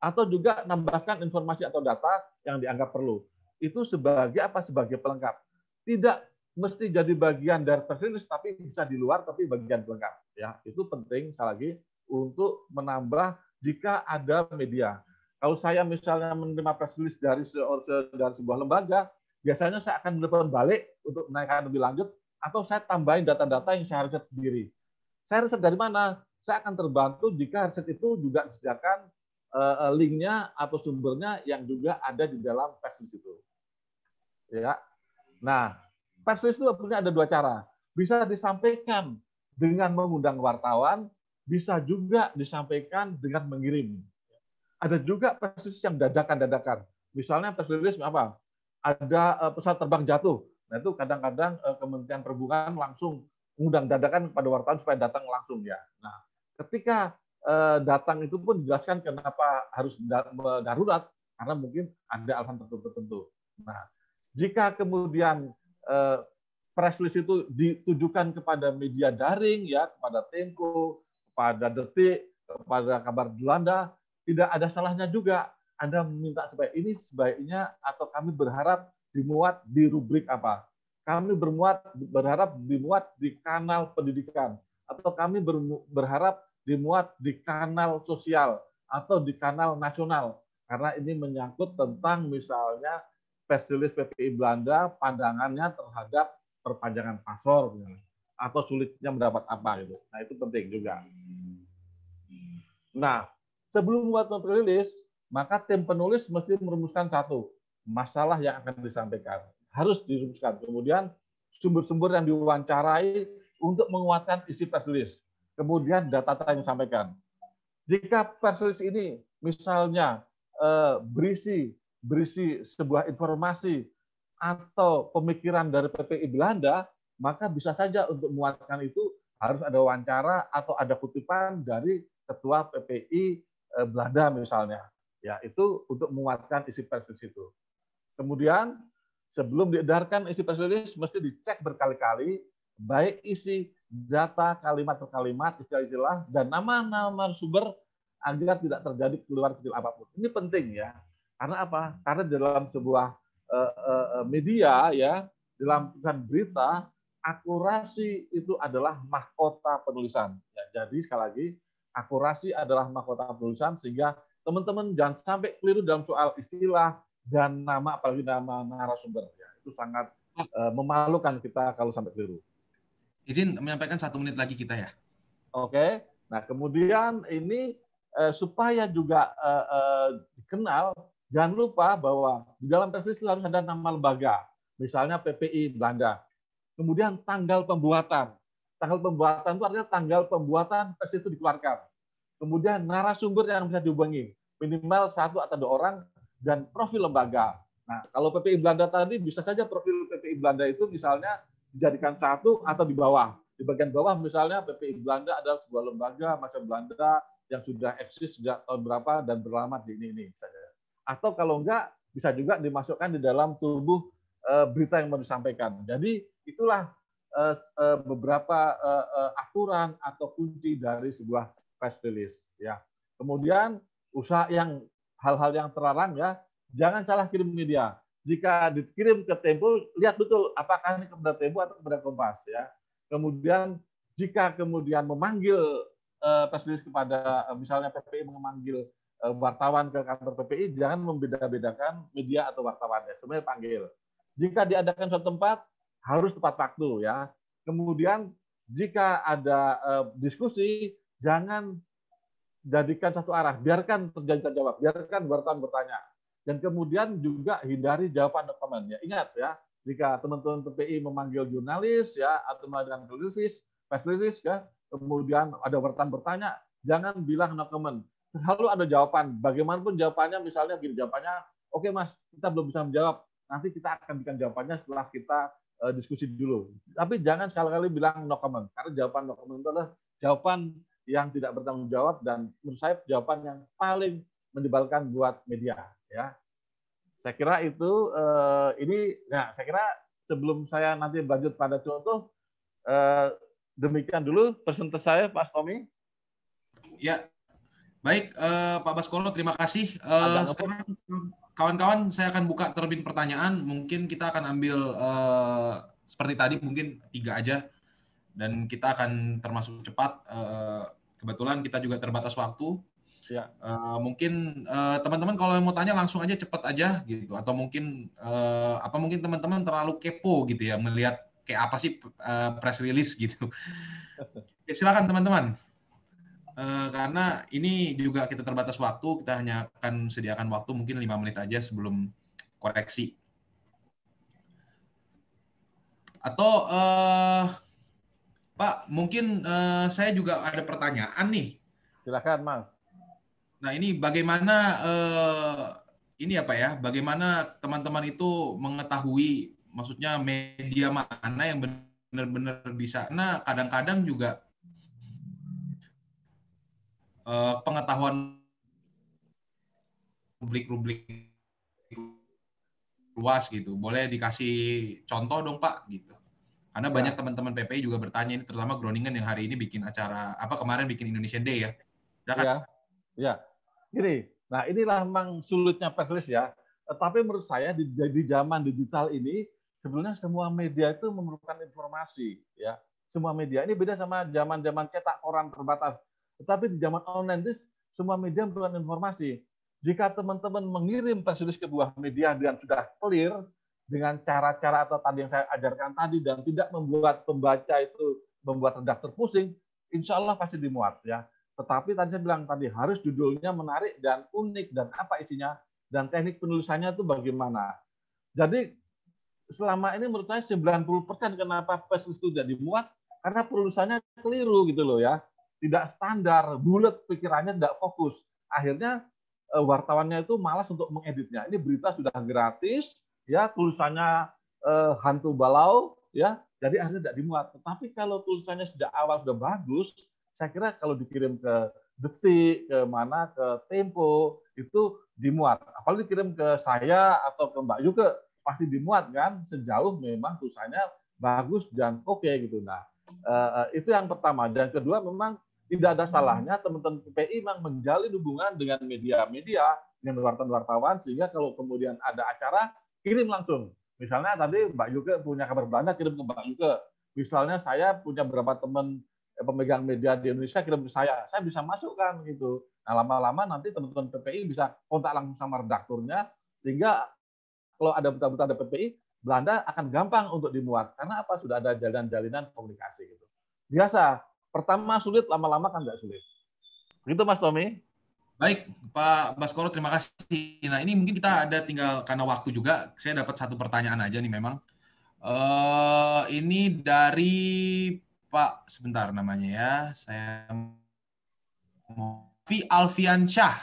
Atau juga nambahkan informasi atau data yang dianggap perlu. Itu sebagai apa? Sebagai pelengkap. Tidak mesti jadi bagian dari press release, tapi bisa di luar, tapi bagian pelengkap. Ya, itu penting sekali lagi untuk menambah jika ada media. Kalau saya misalnya menerima press release dari sebuah lembaga, biasanya saya akan menelpon balik untuk menaikkan lebih lanjut, atau saya tambahin data-data yang saya riset sendiri. Saya riset dari mana? Saya akan terbantu jika riset itu juga disediakan linknya atau sumbernya yang juga ada di dalam press release itu. Ya. Nah, press release itu sebenarnya ada dua cara. Bisa disampaikan dengan mengundang wartawan, bisa juga disampaikan dengan mengirim. Ada juga press release yang dadakan-dadakan. Misalnya press release apa? Ada pesawat terbang jatuh. Nah, itu kadang-kadang Kementerian Perhubungan langsung mengundang dadakan kepada wartawan supaya datang langsung, ya. Nah, ketika datang itu pun dijelaskan kenapa harus darurat, karena mungkin ada alasan tertentu. Nah, jika kemudian press release itu ditujukan kepada media daring, ya, kepada Tempo, kepada Detik, kepada Kabar Belanda, tidak ada salahnya juga Anda meminta supaya ini sebaiknya, atau kami berharap dimuat di rubrik apa. Kami berharap dimuat di kanal pendidikan, atau kami berharap dimuat di kanal sosial, atau di kanal nasional. Karena ini menyangkut tentang misalnya press release PPI Belanda, pandangannya terhadap perpanjangan paspor, atau sulitnya mendapat apa gitu. Nah, itu penting juga. Nah, sebelum membuat press release, maka tim penulis mesti merumuskan satu masalah yang akan disampaikan. Harus dirumuskan. Kemudian sumber-sumber yang diwawancarai untuk menguatkan isi press release. Kemudian data-data yang disampaikan. Jika press release ini misalnya berisi sebuah informasi atau pemikiran dari PPI Belanda, maka bisa saja untuk menguatkan itu harus ada wawancara atau ada kutipan dari ketua PPI Belanda misalnya. Ya, itu untuk menguatkan isi press release itu. Kemudian sebelum diedarkan isi press release mesti dicek berkali-kali baik isi data kalimat per kalimat, istilah-istilah, dan nama-nama sumber agar tidak terjadi keluar kecil apapun. Ini penting, ya. Karena apa? Karena dalam sebuah media, ya, dalam tulisan berita, akurasi itu adalah mahkota penulisan. Ya, jadi sekali lagi, akurasi adalah mahkota penulisan, sehingga teman-teman jangan sampai keliru dalam soal istilah dan nama, apalagi nama narasumber. Ya, itu sangat memalukan kita kalau sampai keliru. Izin menyampaikan 1 menit lagi kita, ya. Oke. Nah, kemudian ini supaya juga dikenal, jangan lupa bahwa di dalam press release harus ada nama lembaga. Misalnya PPI Belanda. Kemudian tanggal pembuatan. Tanggal pembuatan itu artinya tanggal pembuatan press itu dikeluarkan. Kemudian narasumber yang bisa dihubungi. Minimal 1 atau 2 orang, dan profil lembaga. Nah, kalau PPI Belanda tadi, bisa saja profil PPI Belanda itu misalnya dijadikan 1 atau di bawah. Di bagian bawah misalnya PPI Belanda adalah sebuah lembaga masa Belanda yang sudah eksis sejak tahun berapa dan beralamat di ini saja. Atau kalau enggak, bisa juga dimasukkan di dalam tubuh berita yang mau disampaikan. Jadi itulah beberapa aturan atau kunci dari sebuah press release. Ya. Kemudian usaha yang hal-hal yang terlarang, ya, jangan salah kirim media. jika dikirim ke Tempo, lihat betul apakah ini kepada Tempo atau kepada Kompas ya. Kemudian jika kemudian memanggil press release kepada misalnya PPI memanggil wartawan ke kantor PPI, jangan membeda-bedakan media atau wartawannya, sebenarnya panggil. Jika diadakan suatu tempat harus tepat waktu ya. Kemudian jika ada diskusi, jangan jadikan satu arah, biarkan terjadi jawab, biarkan wartawan bertanya. Dan kemudian juga hindari jawaban dokumen. Ya, ingat ya, jika teman-teman PPI memanggil jurnalis ya atau mengadakan press release ya, kemudian ada wartawan bertanya, jangan bilang no comment. Selalu ada jawaban. Bagaimanapun jawabannya, misalnya gini jawabannya, oke Mas, kita belum bisa menjawab. Nanti kita akan berikan jawabannya setelah kita diskusi dulu. Tapi jangan sekali-kali bilang no comment, karena jawaban no comment itu adalah jawaban yang tidak bertanggung jawab dan menurut saya jawaban yang paling menyebalkan buat media. Ya, saya kira itu ini. Nah, saya kira sebelum saya nanti lanjut pada contoh, demikian dulu presentasi saya, Pak Tommy. Ya, baik Pak Baskoro, terima kasih. Sekarang kawan-kawan, saya akan buka terlebih pertanyaan. Mungkin kita akan ambil seperti tadi, mungkin 3 aja, dan kita akan termasuk cepat. Kebetulan kita juga terbatas waktu. Ya. Mungkin teman-teman kalau mau tanya langsung aja, cepat aja gitu, atau mungkin mungkin teman-teman terlalu kepo gitu ya, melihat kayak apa sih press release gitu. Ya, silakan teman-teman, karena ini juga kita terbatas waktu, kita hanya akan sediakan waktu mungkin 5 menit aja sebelum koreksi. Atau Pak, mungkin saya juga ada pertanyaan nih. Silakan Mas. Nah, ini bagaimana bagaimana teman-teman itu mengetahui, maksudnya media mana yang benar-benar bisa. Nah, kadang-kadang juga pengetahuan publik luas gitu. Boleh dikasih contoh dong Pak gitu. Karena banyak teman-teman PPI juga bertanya, ini terutama Groningen yang hari ini bikin acara kemarin bikin Indonesian Day ya. Ya. Gini, nah inilah memang sulitnya press release ya. Tapi menurut saya di zaman digital ini sebenarnya semua media itu memerlukan informasi ya. Semua media ini beda sama zaman-zaman cetak koran terbatas. Tetapi di zaman online itu semua media memerlukan informasi. Jika teman-teman mengirim press release ke sebuah media dan sudah clear dengan cara-cara atau tadi yang saya ajarkan tadi dan tidak membuat pembaca itu membuat redaktur pusing, insya Allah pasti dimuat ya. Tetapi tadi saya bilang tadi harus judulnya menarik dan unik dan apa isinya dan teknik penulisannya itu bagaimana. Jadi selama ini menurut saya 90% kenapa press release itu tidak dimuat karena penulisannya keliru gitu loh ya. Tidak standar, bulat pikirannya, tidak fokus. Akhirnya wartawannya itu malas untuk mengeditnya. Ini berita sudah gratis, ya tulisannya hantu balau, ya jadi akhirnya tidak dimuat. Tetapi kalau tulisannya sejak awal sudah bagus, saya kira kalau dikirim ke Detik, ke Tempo, itu dimuat. Apalagi dikirim ke saya atau ke Mbak Yuke, pasti dimuat kan, sejauh memang tulisannya bagus dan oke gitu. Nah, itu yang pertama. Dan kedua, memang tidak ada salahnya teman-teman PPI memang menjalin hubungan dengan media-media, dengan wartawan-wartawan, sehingga kalau kemudian ada acara, kirim langsung. Misalnya tadi Mbak Yuke punya kabar Belanda, kirim ke Mbak Yuke. Misalnya saya punya beberapa teman pemegang media di Indonesia, kirim ke saya bisa masukkan gitu. Nah, lama-lama nanti teman-teman PPI bisa kontak langsung sama redakturnya, sehingga kalau ada berita-berita ada PPI, Belanda akan gampang untuk dimuat. Karena apa? Sudah ada jalinan komunikasi gitu. Biasa, pertama sulit, lama-lama kan nggak sulit. Gitu Mas Tommy. Baik, Pak Baskoro, terima kasih. Nah, ini mungkin kita ada tinggal karena waktu juga, saya dapat satu pertanyaan aja nih memang. Ini dari Pak, sebentar namanya ya, saya mau Alfiansyah.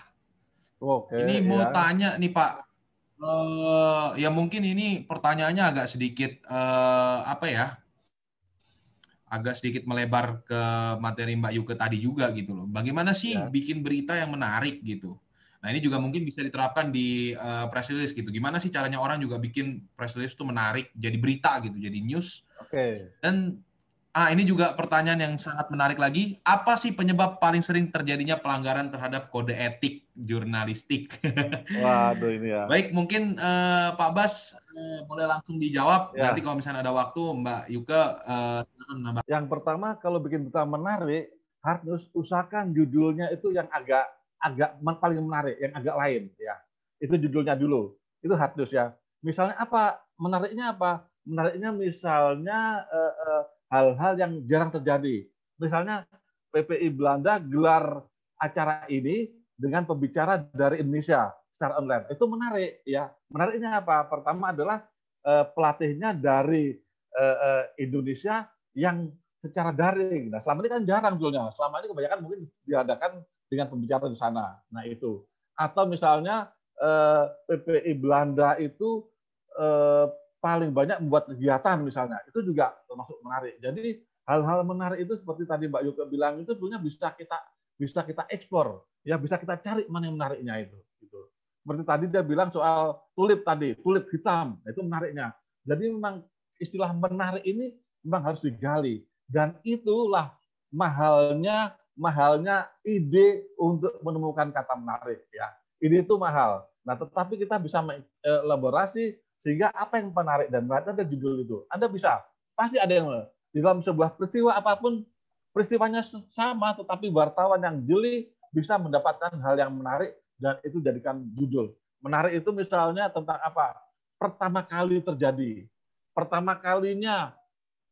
Oke, ini mau ya. tanya nih Pak, ya mungkin ini pertanyaannya agak sedikit agak sedikit melebar ke materi Mbak Yuke tadi juga gitu loh. Bagaimana sih bikin berita yang menarik gitu? Nah, ini juga mungkin bisa diterapkan di press release gitu. Gimana sih caranya orang juga bikin press release itu menarik jadi berita gitu, jadi news. Oke. Dan ini juga pertanyaan yang sangat menarik lagi. Apa sih penyebab paling sering terjadinya pelanggaran terhadap kode etik jurnalistik. Waduh ini ya. Baik, mungkin Pak Bas boleh langsung dijawab. Ya. Nanti kalau misalnya ada waktu, Mbak Yuke silakan menambah. Yang pertama, kalau bikin berita menarik, harus usahakan judulnya itu yang agak paling menarik, yang agak lain ya. Itu judulnya dulu. Itu harus ya. Misalnya apa? Menariknya apa? Menariknya misalnya hal-hal yang jarang terjadi. Misalnya PPI Belanda gelar acara ini dengan pembicara dari Indonesia secara online. Itu menarik ya. Menariknya apa? Pertama adalah pelatihnya dari Indonesia yang secara daring. Nah, selama ini kan jarang judulnya. Selama ini kebanyakan mungkin diadakan dengan pembicara di sana. Nah, itu. Atau misalnya PPI Belanda itu paling banyak membuat kegiatan misalnya. Itu juga termasuk menarik. Jadi hal-hal menarik itu seperti tadi Mbak Yuke bilang itu sebenarnya bisa kita ekspor. Ya, bisa kita cari mana yang menariknya itu. Gitu. Seperti tadi dia bilang soal tulip tadi, tulip hitam. Itu menariknya. Jadi memang istilah menarik ini memang harus digali. Dan itulah mahalnya ide untuk menemukan kata menarik ya. Ide itu mahal. Nah, tetapi kita bisa mengelaborasi sehingga apa yang menarik dan menarik ada judul itu. Anda bisa, pasti ada yang di dalam sebuah peristiwa apapun peristiwanya sama, tetapi wartawan yang jeli bisa mendapatkan hal yang menarik dan itu jadikan judul. Menarik itu misalnya tentang apa? Pertama kali terjadi. Pertama kalinya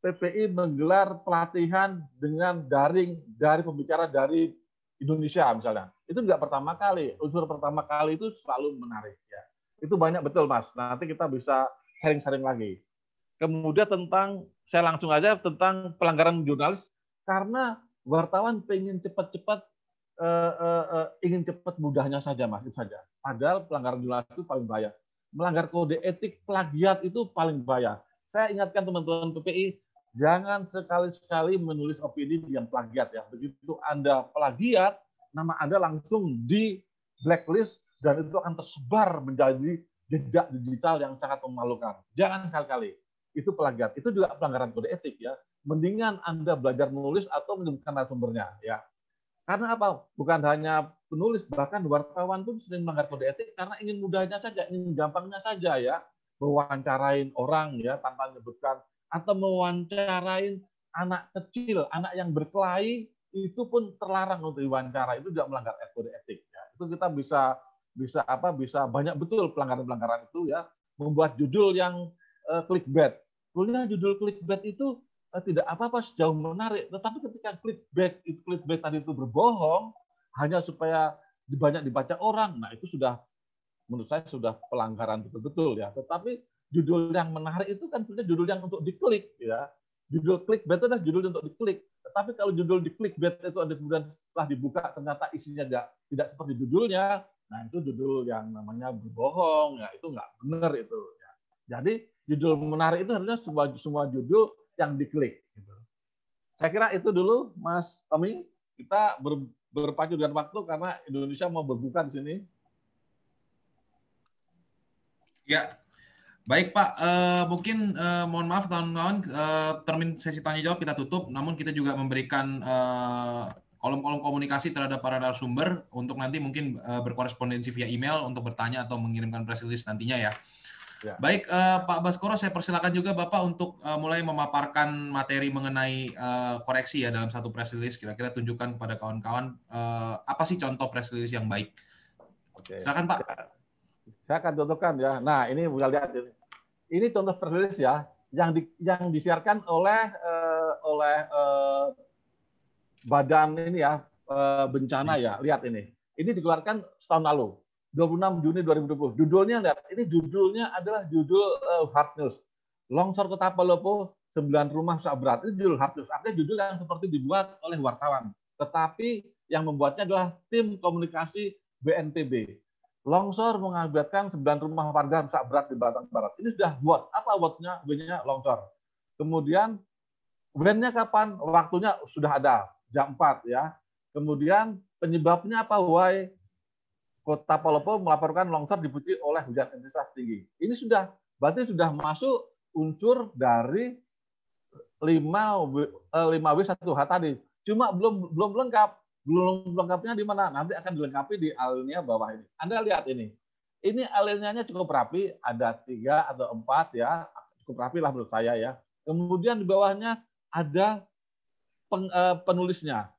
PPI menggelar pelatihan dengan daring dari pembicara dari Indonesia misalnya. Itu nggak pertama kali. Unsur pertama kali itu selalu menarik. Ya. Itu banyak betul, Mas. Nanti kita bisa sharing-sharing lagi. Kemudian saya langsung aja tentang pelanggaran jurnalis. Karena wartawan pengen cepat-cepat, ingin cepat mudahnya saja, Mas. Itu saja. Padahal pelanggaran jurnalis itu paling bahaya. Melanggar kode etik, plagiat itu paling bahaya. Saya ingatkan teman-teman PPI, jangan sekali-sekali menulis opini yang plagiat ya. Begitu Anda plagiat, nama Anda langsung di blacklist dan itu akan tersebar menjadi jejak digital yang sangat memalukan. Jangan sekali-kali. Itu plagiat. Itu juga pelanggaran kode etik ya. Mendingan Anda belajar menulis atau menyebutkan sumbernya ya. Karena apa? Bukan hanya penulis, bahkan wartawan pun sering melanggar kode etik karena ingin mudahnya saja, ingin gampangnya saja ya. Mewawancarain orang ya tanpa menyebutkan, atau mewawancarain anak kecil, anak yang berkelahi, itu pun terlarang untuk diwawancara. Itu juga melanggar kode etik. Ya. Itu kita bisa banyak betul pelanggaran-pelanggaran itu ya. Membuat judul yang clickbait. Sebenarnya judul clickbait itu tidak apa-apa sejauh menarik, tetapi ketika clickbait tadi itu berbohong hanya supaya banyak dibaca orang, nah itu sudah menurut saya sudah pelanggaran betul-betul ya. Tetapi judul yang menarik itu kan sebenarnya judul yang untuk diklik ya. Judul clickbait itu adalah judul untuk diklik. Tetapi kalau judul di clickbait itu ada kemudian setelah dibuka ternyata isinya tidak seperti judulnya, nah itu judul yang namanya berbohong ya, itu nggak benar itu ya. Jadi judul menarik itu harusnya semua judul yang diklik gitu. Saya kira itu dulu Mas Tommy, kita berpacu dengan waktu karena Indonesia mau berbuka di sini. Ya, baik Pak. Mungkin mohon maaf kawan-kawan, termin sesi tanya jawab kita tutup. Namun kita juga memberikan kolom-kolom komunikasi terhadap para narasumber untuk nanti mungkin berkorespondensi via email untuk bertanya atau mengirimkan press release nantinya ya. Ya. Baik, Pak Baskoro, saya persilakan juga Bapak untuk mulai memaparkan materi mengenai koreksi ya dalam satu press release. Kira-kira tunjukkan kepada kawan-kawan apa sih contoh press release yang baik. Oke. Silakan Pak. Ya. Saya akan contohkan ya. Nah, ini bisa lihat ini. Ini contoh press release ya yang disiarkan oleh badan ini ya bencana ya. Lihat ini. Ini dikeluarkan setahun lalu. 26 Juni 2020. Judulnya lihat, ini judulnya adalah judul hard news. Longsor Kota Palopo, 9 rumah rusak berat. Itu judul hard news. Artinya judul yang seperti dibuat oleh wartawan. Tetapi yang membuatnya adalah tim komunikasi BNPB. Longsor mengakibatkan 9 rumah warga rusak berat di Batang Barat. Ini sudah buat. Apa buatnya? W-nya longsor. Kemudian when-nya kapan? Waktunya sudah ada. Jam 4 ya. Kemudian penyebabnya apa? Why? Kota Palopo melaporkan longsor dipicu oleh hujan intensitas tinggi. Ini berarti sudah masuk unsur dari 5W1H tadi. Cuma belum lengkap. Belum lengkapnya di mana? Nanti akan dilengkapi di alinea bawah ini. Anda lihat ini. Ini alineanya cukup rapi, ada 3 atau 4 ya. Cukup rapi lah menurut saya ya. Kemudian di bawahnya ada penulisnya,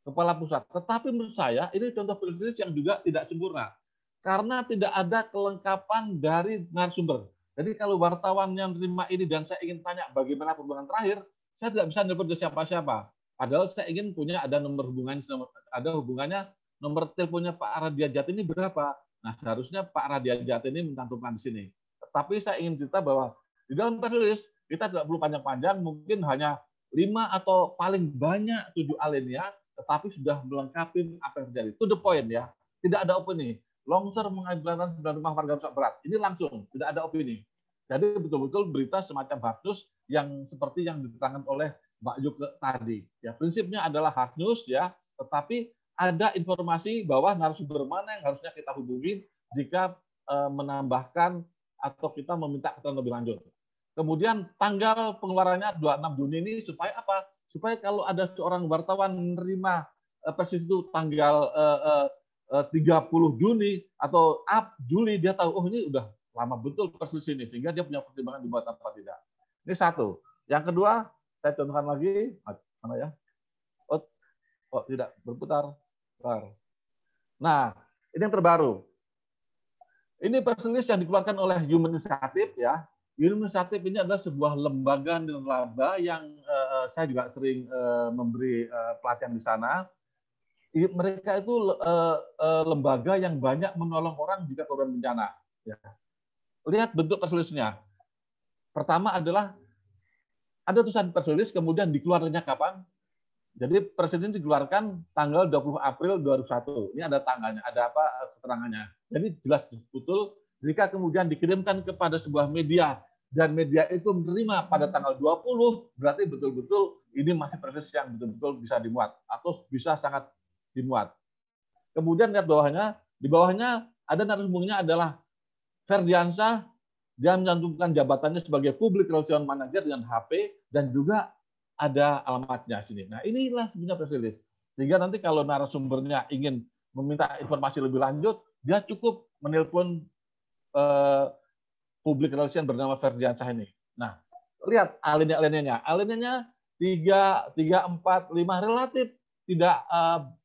kepala pusat. Tetapi menurut saya ini contoh penulis yang juga tidak sempurna. Karena tidak ada kelengkapan dari narasumber. Jadi kalau wartawan yang terima ini dan saya ingin tanya bagaimana hubungan terakhir, saya tidak bisa nelpon ke siapa-siapa. Padahal saya ingin punya ada nomor hubungannya, ada hubungannya, nomor teleponnya Pak Radiajat ini berapa. Nah, seharusnya Pak Radiajat ini mencantumkan di sini. Tetapi saya ingin cerita bahwa di dalam penulis kita tidak perlu panjang-panjang, mungkin hanya 5 atau paling banyak 7 alinea, tetapi sudah melengkapi apa yang terjadi. To the point ya, tidak ada opini. Longsor mengakibatkan 9 rumah warga rusak berat. Ini langsung, tidak ada opini. Jadi betul-betul berita semacam hard news yang seperti yang diterangkan oleh Mbak Yuke tadi. Ya, prinsipnya adalah hard news ya, tetapi ada informasi bahwa narasumber mana yang harusnya kita hubungi jika menambahkan atau kita meminta keterangan lebih lanjut. Kemudian tanggal pengeluarannya 26 Juni ini supaya apa? Supaya kalau ada seorang wartawan menerima persis itu tanggal 30 Juni atau Juli, dia tahu, oh ini udah lama betul persis ini, sehingga dia punya pertimbangan dibuat apa tidak. Ini satu. Yang kedua, saya contohkan lagi, mana ya? Oh tidak, berputar. Nah, ini yang terbaru. Ini press release yang dikeluarkan oleh Human Initiative ya. Human Initiative ini adalah sebuah lembaga nirlaba yang saya juga sering memberi pelatihan di sana. Mereka itu lembaga yang banyak menolong orang jika korban bencana. Ya. Lihat bentuk press release-nya. Pertama adalah ada tulisan press release, kemudian dikeluarkannya kapan? Jadi presiden dikeluarkan tanggal 20 April 2001. Ini ada tanggalnya, ada apa keterangannya. Jadi jelas betul jika kemudian dikirimkan kepada sebuah media dan media itu menerima pada tanggal 20, berarti betul-betul ini masih proses yang betul-betul bisa dimuat atau bisa sangat dimuat. Kemudian lihat bawahnya, di bawahnya ada narasumbernya adalah Ferdiansyah, dia mencantumkan jabatannya sebagai Public Relations Manager dengan HP dan juga ada alamatnya sini. Nah, inilah sebenarnya press release. Sehingga nanti kalau narasumbernya ingin meminta informasi lebih lanjut, dia cukup menelpon Public Relations bernama Ferdiansyah ini. Nah, lihat alinea-alineanya. Alinenya 3, 4, 5 relatif tidak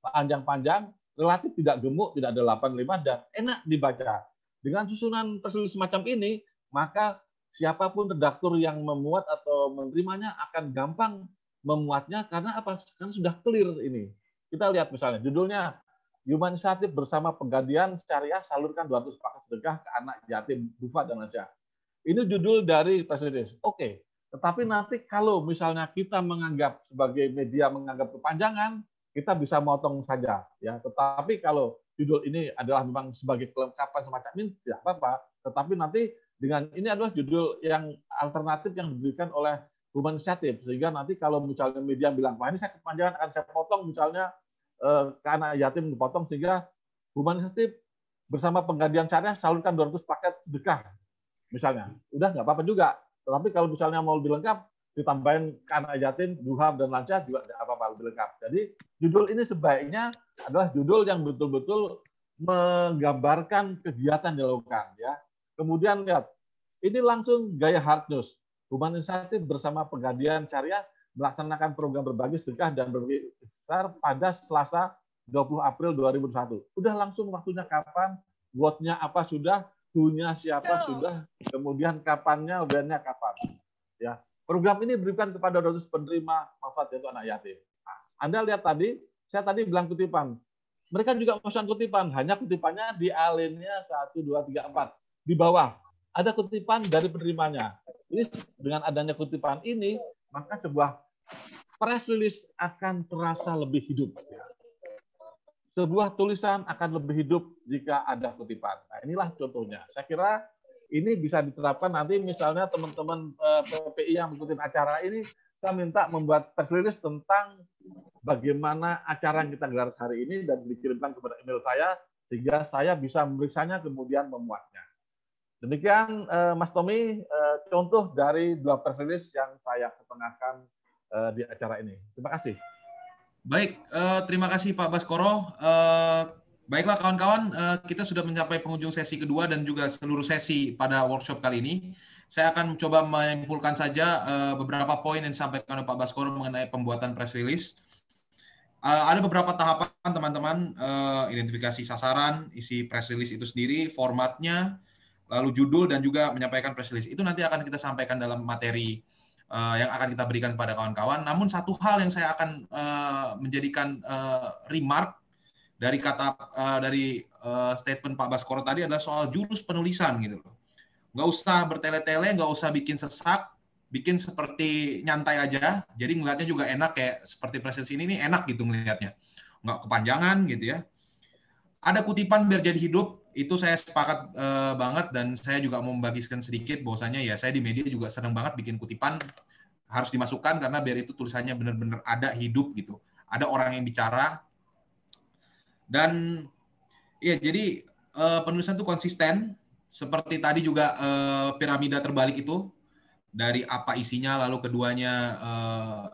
panjang-panjang, relatif tidak gemuk, tidak ada 8, 5 dan enak dibaca. Dengan susunan press release semacam ini, maka siapapun redaktur yang memuat atau menerimanya akan gampang memuatnya karena apa? Karena sudah clear ini. Kita lihat misalnya judulnya Human Initiative bersama Pengabdian Syariah salurkan 200 paket sedekah ke anak yatim, duafa dan lansia. Ini judul dari press release. Oke. Tetapi nanti kalau misalnya kita menganggap sebagai media menganggap kepanjangan, kita bisa motong saja ya. Tetapi kalau judul ini adalah memang sebagai kelengkapan semacam ini tidak apa-apa. Tetapi nanti dengan ini adalah judul yang alternatif yang diberikan oleh Human Initiative, sehingga nanti kalau misalnya media bilang, wah ini saya kepanjangan akan saya potong misalnya ke anak yatim dipotong, sehingga Human Initiative bersama Pengabdian Syariah salurkan 200 paket sedekah misalnya, udah nggak apa-apa juga. Tetapi kalau misalnya mau lebih lengkap ditambahin ke anak yatim, duafa dan lansia juga nggak apa-apa, lebih lengkap. Jadi judul ini sebaiknya adalah judul yang betul-betul menggambarkan kegiatan yang dilakukan ya. Kemudian lihat, ini langsung gaya hard news. Human Initiative bersama Pengabdian Syariah melaksanakan program berbagi sedekah dan berbagi iftar pada Selasa 20 April 2021. Udah langsung waktunya kapan, wordnya apa sudah, who-nya siapa sudah, kemudian kapannya, when-nya kapan. Ya, program ini diberikan kepada 200 penerima manfaat yaitu anak yatim. Nah, Anda lihat tadi, saya tadi bilang kutipan. Mereka juga memasang kutipan, hanya kutipannya di alinea 1, 2, 3, 4. Di bawah ada kutipan dari penerimanya. Jadi dengan adanya kutipan ini, maka sebuah press release akan terasa lebih hidup. Sebuah tulisan akan lebih hidup jika ada kutipan. Nah, inilah contohnya. Saya kira ini bisa diterapkan nanti misalnya teman-teman PPI yang mengikuti acara ini, saya minta membuat press release tentang bagaimana acara yang kita gelar hari ini dan dikirimkan kepada email saya, sehingga saya bisa memeriksanya kemudian memuatnya. Demikian Mas Tommy, contoh dari 2 press release yang saya ketengahkan di acara ini. Terima kasih. Baik, terima kasih Pak Baskoro. Baiklah kawan-kawan, kita sudah mencapai penghujung sesi kedua dan juga seluruh sesi pada workshop kali ini. Saya akan mencoba menyimpulkan saja beberapa poin yang disampaikan oleh Pak Baskoro mengenai pembuatan press release. Ada beberapa tahapan teman-teman, identifikasi sasaran, isi press release itu sendiri, formatnya, lalu judul dan juga menyampaikan press release. Itu nanti akan kita sampaikan dalam materi yang akan kita berikan kepada kawan-kawan. Namun satu hal yang saya akan menjadikan remark dari statement Pak Baskoro tadi adalah soal jurus penulisan gitu loh. Nggak usah bertele-tele, nggak usah bikin sesak, bikin seperti nyantai aja. Jadi ngelihatnya juga enak, kayak seperti presentasi ini enak gitu ngelihatnya. Nggak kepanjangan gitu ya. Ada kutipan biar jadi hidup, itu saya sepakat banget, dan saya juga mau membagikan sedikit bahwasanya ya saya di media juga senang banget bikin kutipan, harus dimasukkan karena biar itu tulisannya benar-benar ada hidup gitu. Ada orang yang bicara. Dan ya jadi penulisan itu konsisten, seperti tadi juga piramida terbalik itu, dari apa isinya, lalu keduanya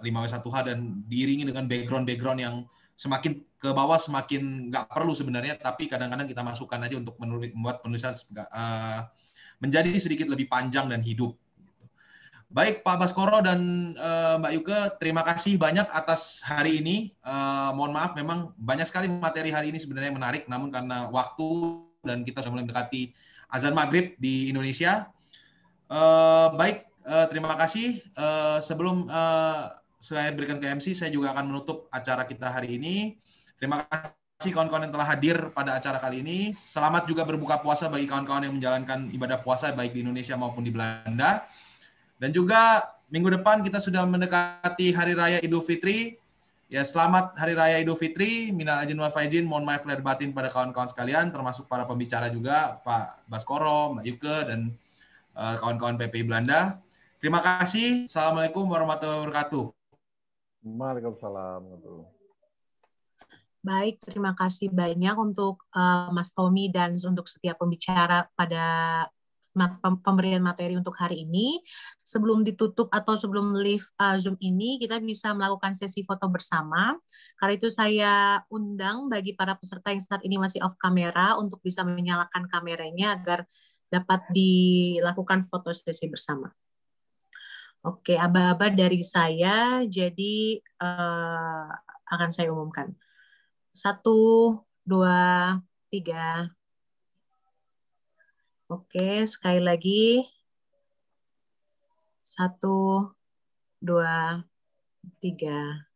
5W1H, dan diiringi dengan background-background yang semakin ke bawah semakin nggak perlu sebenarnya, tapi kadang-kadang kita masukkan aja untuk membuat penulisan menjadi sedikit lebih panjang dan hidup. Baik Pak Baskoro dan Mbak Yuke, terima kasih banyak atas hari ini. Mohon maaf, memang banyak sekali materi hari ini sebenarnya menarik, namun karena waktu dan kita sudah mulai mendekati azan maghrib di Indonesia. Baik, terima kasih. Sebelum saya berikan ke MC, saya juga akan menutup acara kita hari ini. Terima kasih kawan-kawan yang telah hadir pada acara kali ini. Selamat juga berbuka puasa bagi kawan-kawan yang menjalankan ibadah puasa baik di Indonesia maupun di Belanda. Dan juga minggu depan kita sudah mendekati Hari Raya Idul Fitri. Ya, selamat Hari Raya Idul Fitri. Minal aidin wal faizin, mohon maaf lahir batin pada kawan-kawan sekalian, termasuk para pembicara juga, Pak Baskoro, Mbak Yuke, dan kawan-kawan PPI Belanda. Terima kasih. Assalamualaikum warahmatullahi wabarakatuh. Waalaikumsalam. Baik, terima kasih banyak untuk Mas Tommy dan untuk setiap pembicara pada pemberian materi untuk hari ini. Sebelum ditutup atau sebelum live Zoom ini, kita bisa melakukan sesi foto bersama. Karena itu saya undang bagi para peserta yang saat ini masih off kamera untuk bisa menyalakan kameranya agar dapat dilakukan foto sesi bersama. Oke, aba-aba dari saya, jadi akan saya umumkan. 1, 2, 3. Oke, sekali lagi. 1, 2, 3.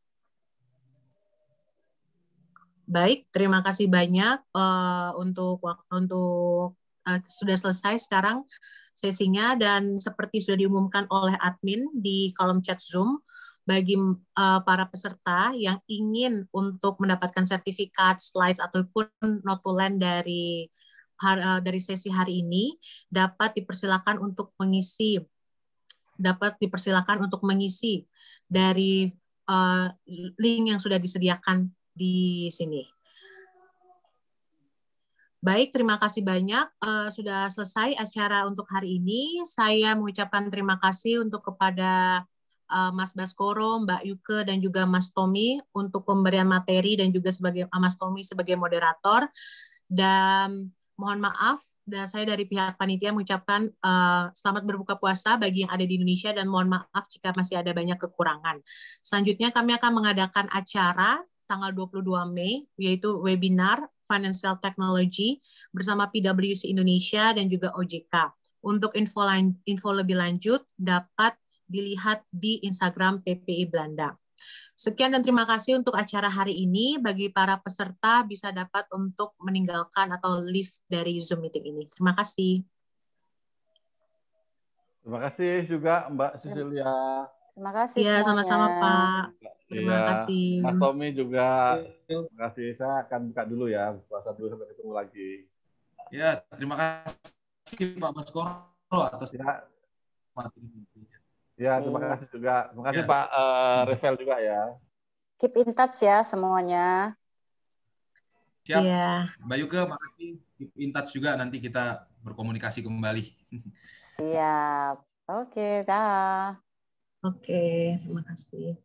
Baik, terima kasih banyak untuk sudah selesai sekarang sesinya, dan seperti sudah diumumkan oleh admin di kolom chat Zoom, bagi para peserta yang ingin untuk mendapatkan sertifikat, slides ataupun notulen dari sesi hari ini, dapat dipersilakan untuk mengisi dari link yang sudah disediakan di sini. Baik, terima kasih banyak. Sudah selesai acara untuk hari ini. Saya mengucapkan terima kasih kepada Mas Baskoro, Mbak Yuke, dan juga Mas Tommy untuk pemberian materi, dan juga sebagai Mas Tommy sebagai moderator. Dan mohon maaf, dan saya dari pihak panitia mengucapkan selamat berbuka puasa bagi yang ada di Indonesia, dan mohon maaf jika masih ada banyak kekurangan. Selanjutnya kami akan mengadakan acara tanggal 22 Mei, yaitu webinar Financial Technology bersama PwC Indonesia dan juga OJK. Untuk info lebih lanjut dapat dilihat di Instagram PPI Belanda. Sekian dan terima kasih untuk acara hari ini. Bagi para peserta bisa dapat untuk meninggalkan atau leave dari Zoom meeting ini. Terima kasih. Terima kasih juga Mbak Cecilia. Terima kasih ya, semuanya. Sama-sama Pak. Terima kasih. Mas Tommy juga. Terima kasih. Saya akan buka dulu ya. Puasa dulu sampai ketemu lagi. Ya, terima kasih Pak Baskoro atas Ya, terima kasih juga. Terima kasih Pak Revel juga ya. Keep in touch ya semuanya. Siap. Mbak Yuke, makasih. Keep in touch juga, nanti kita berkomunikasi kembali. Siap. Oke, dah. Oke, terima kasih.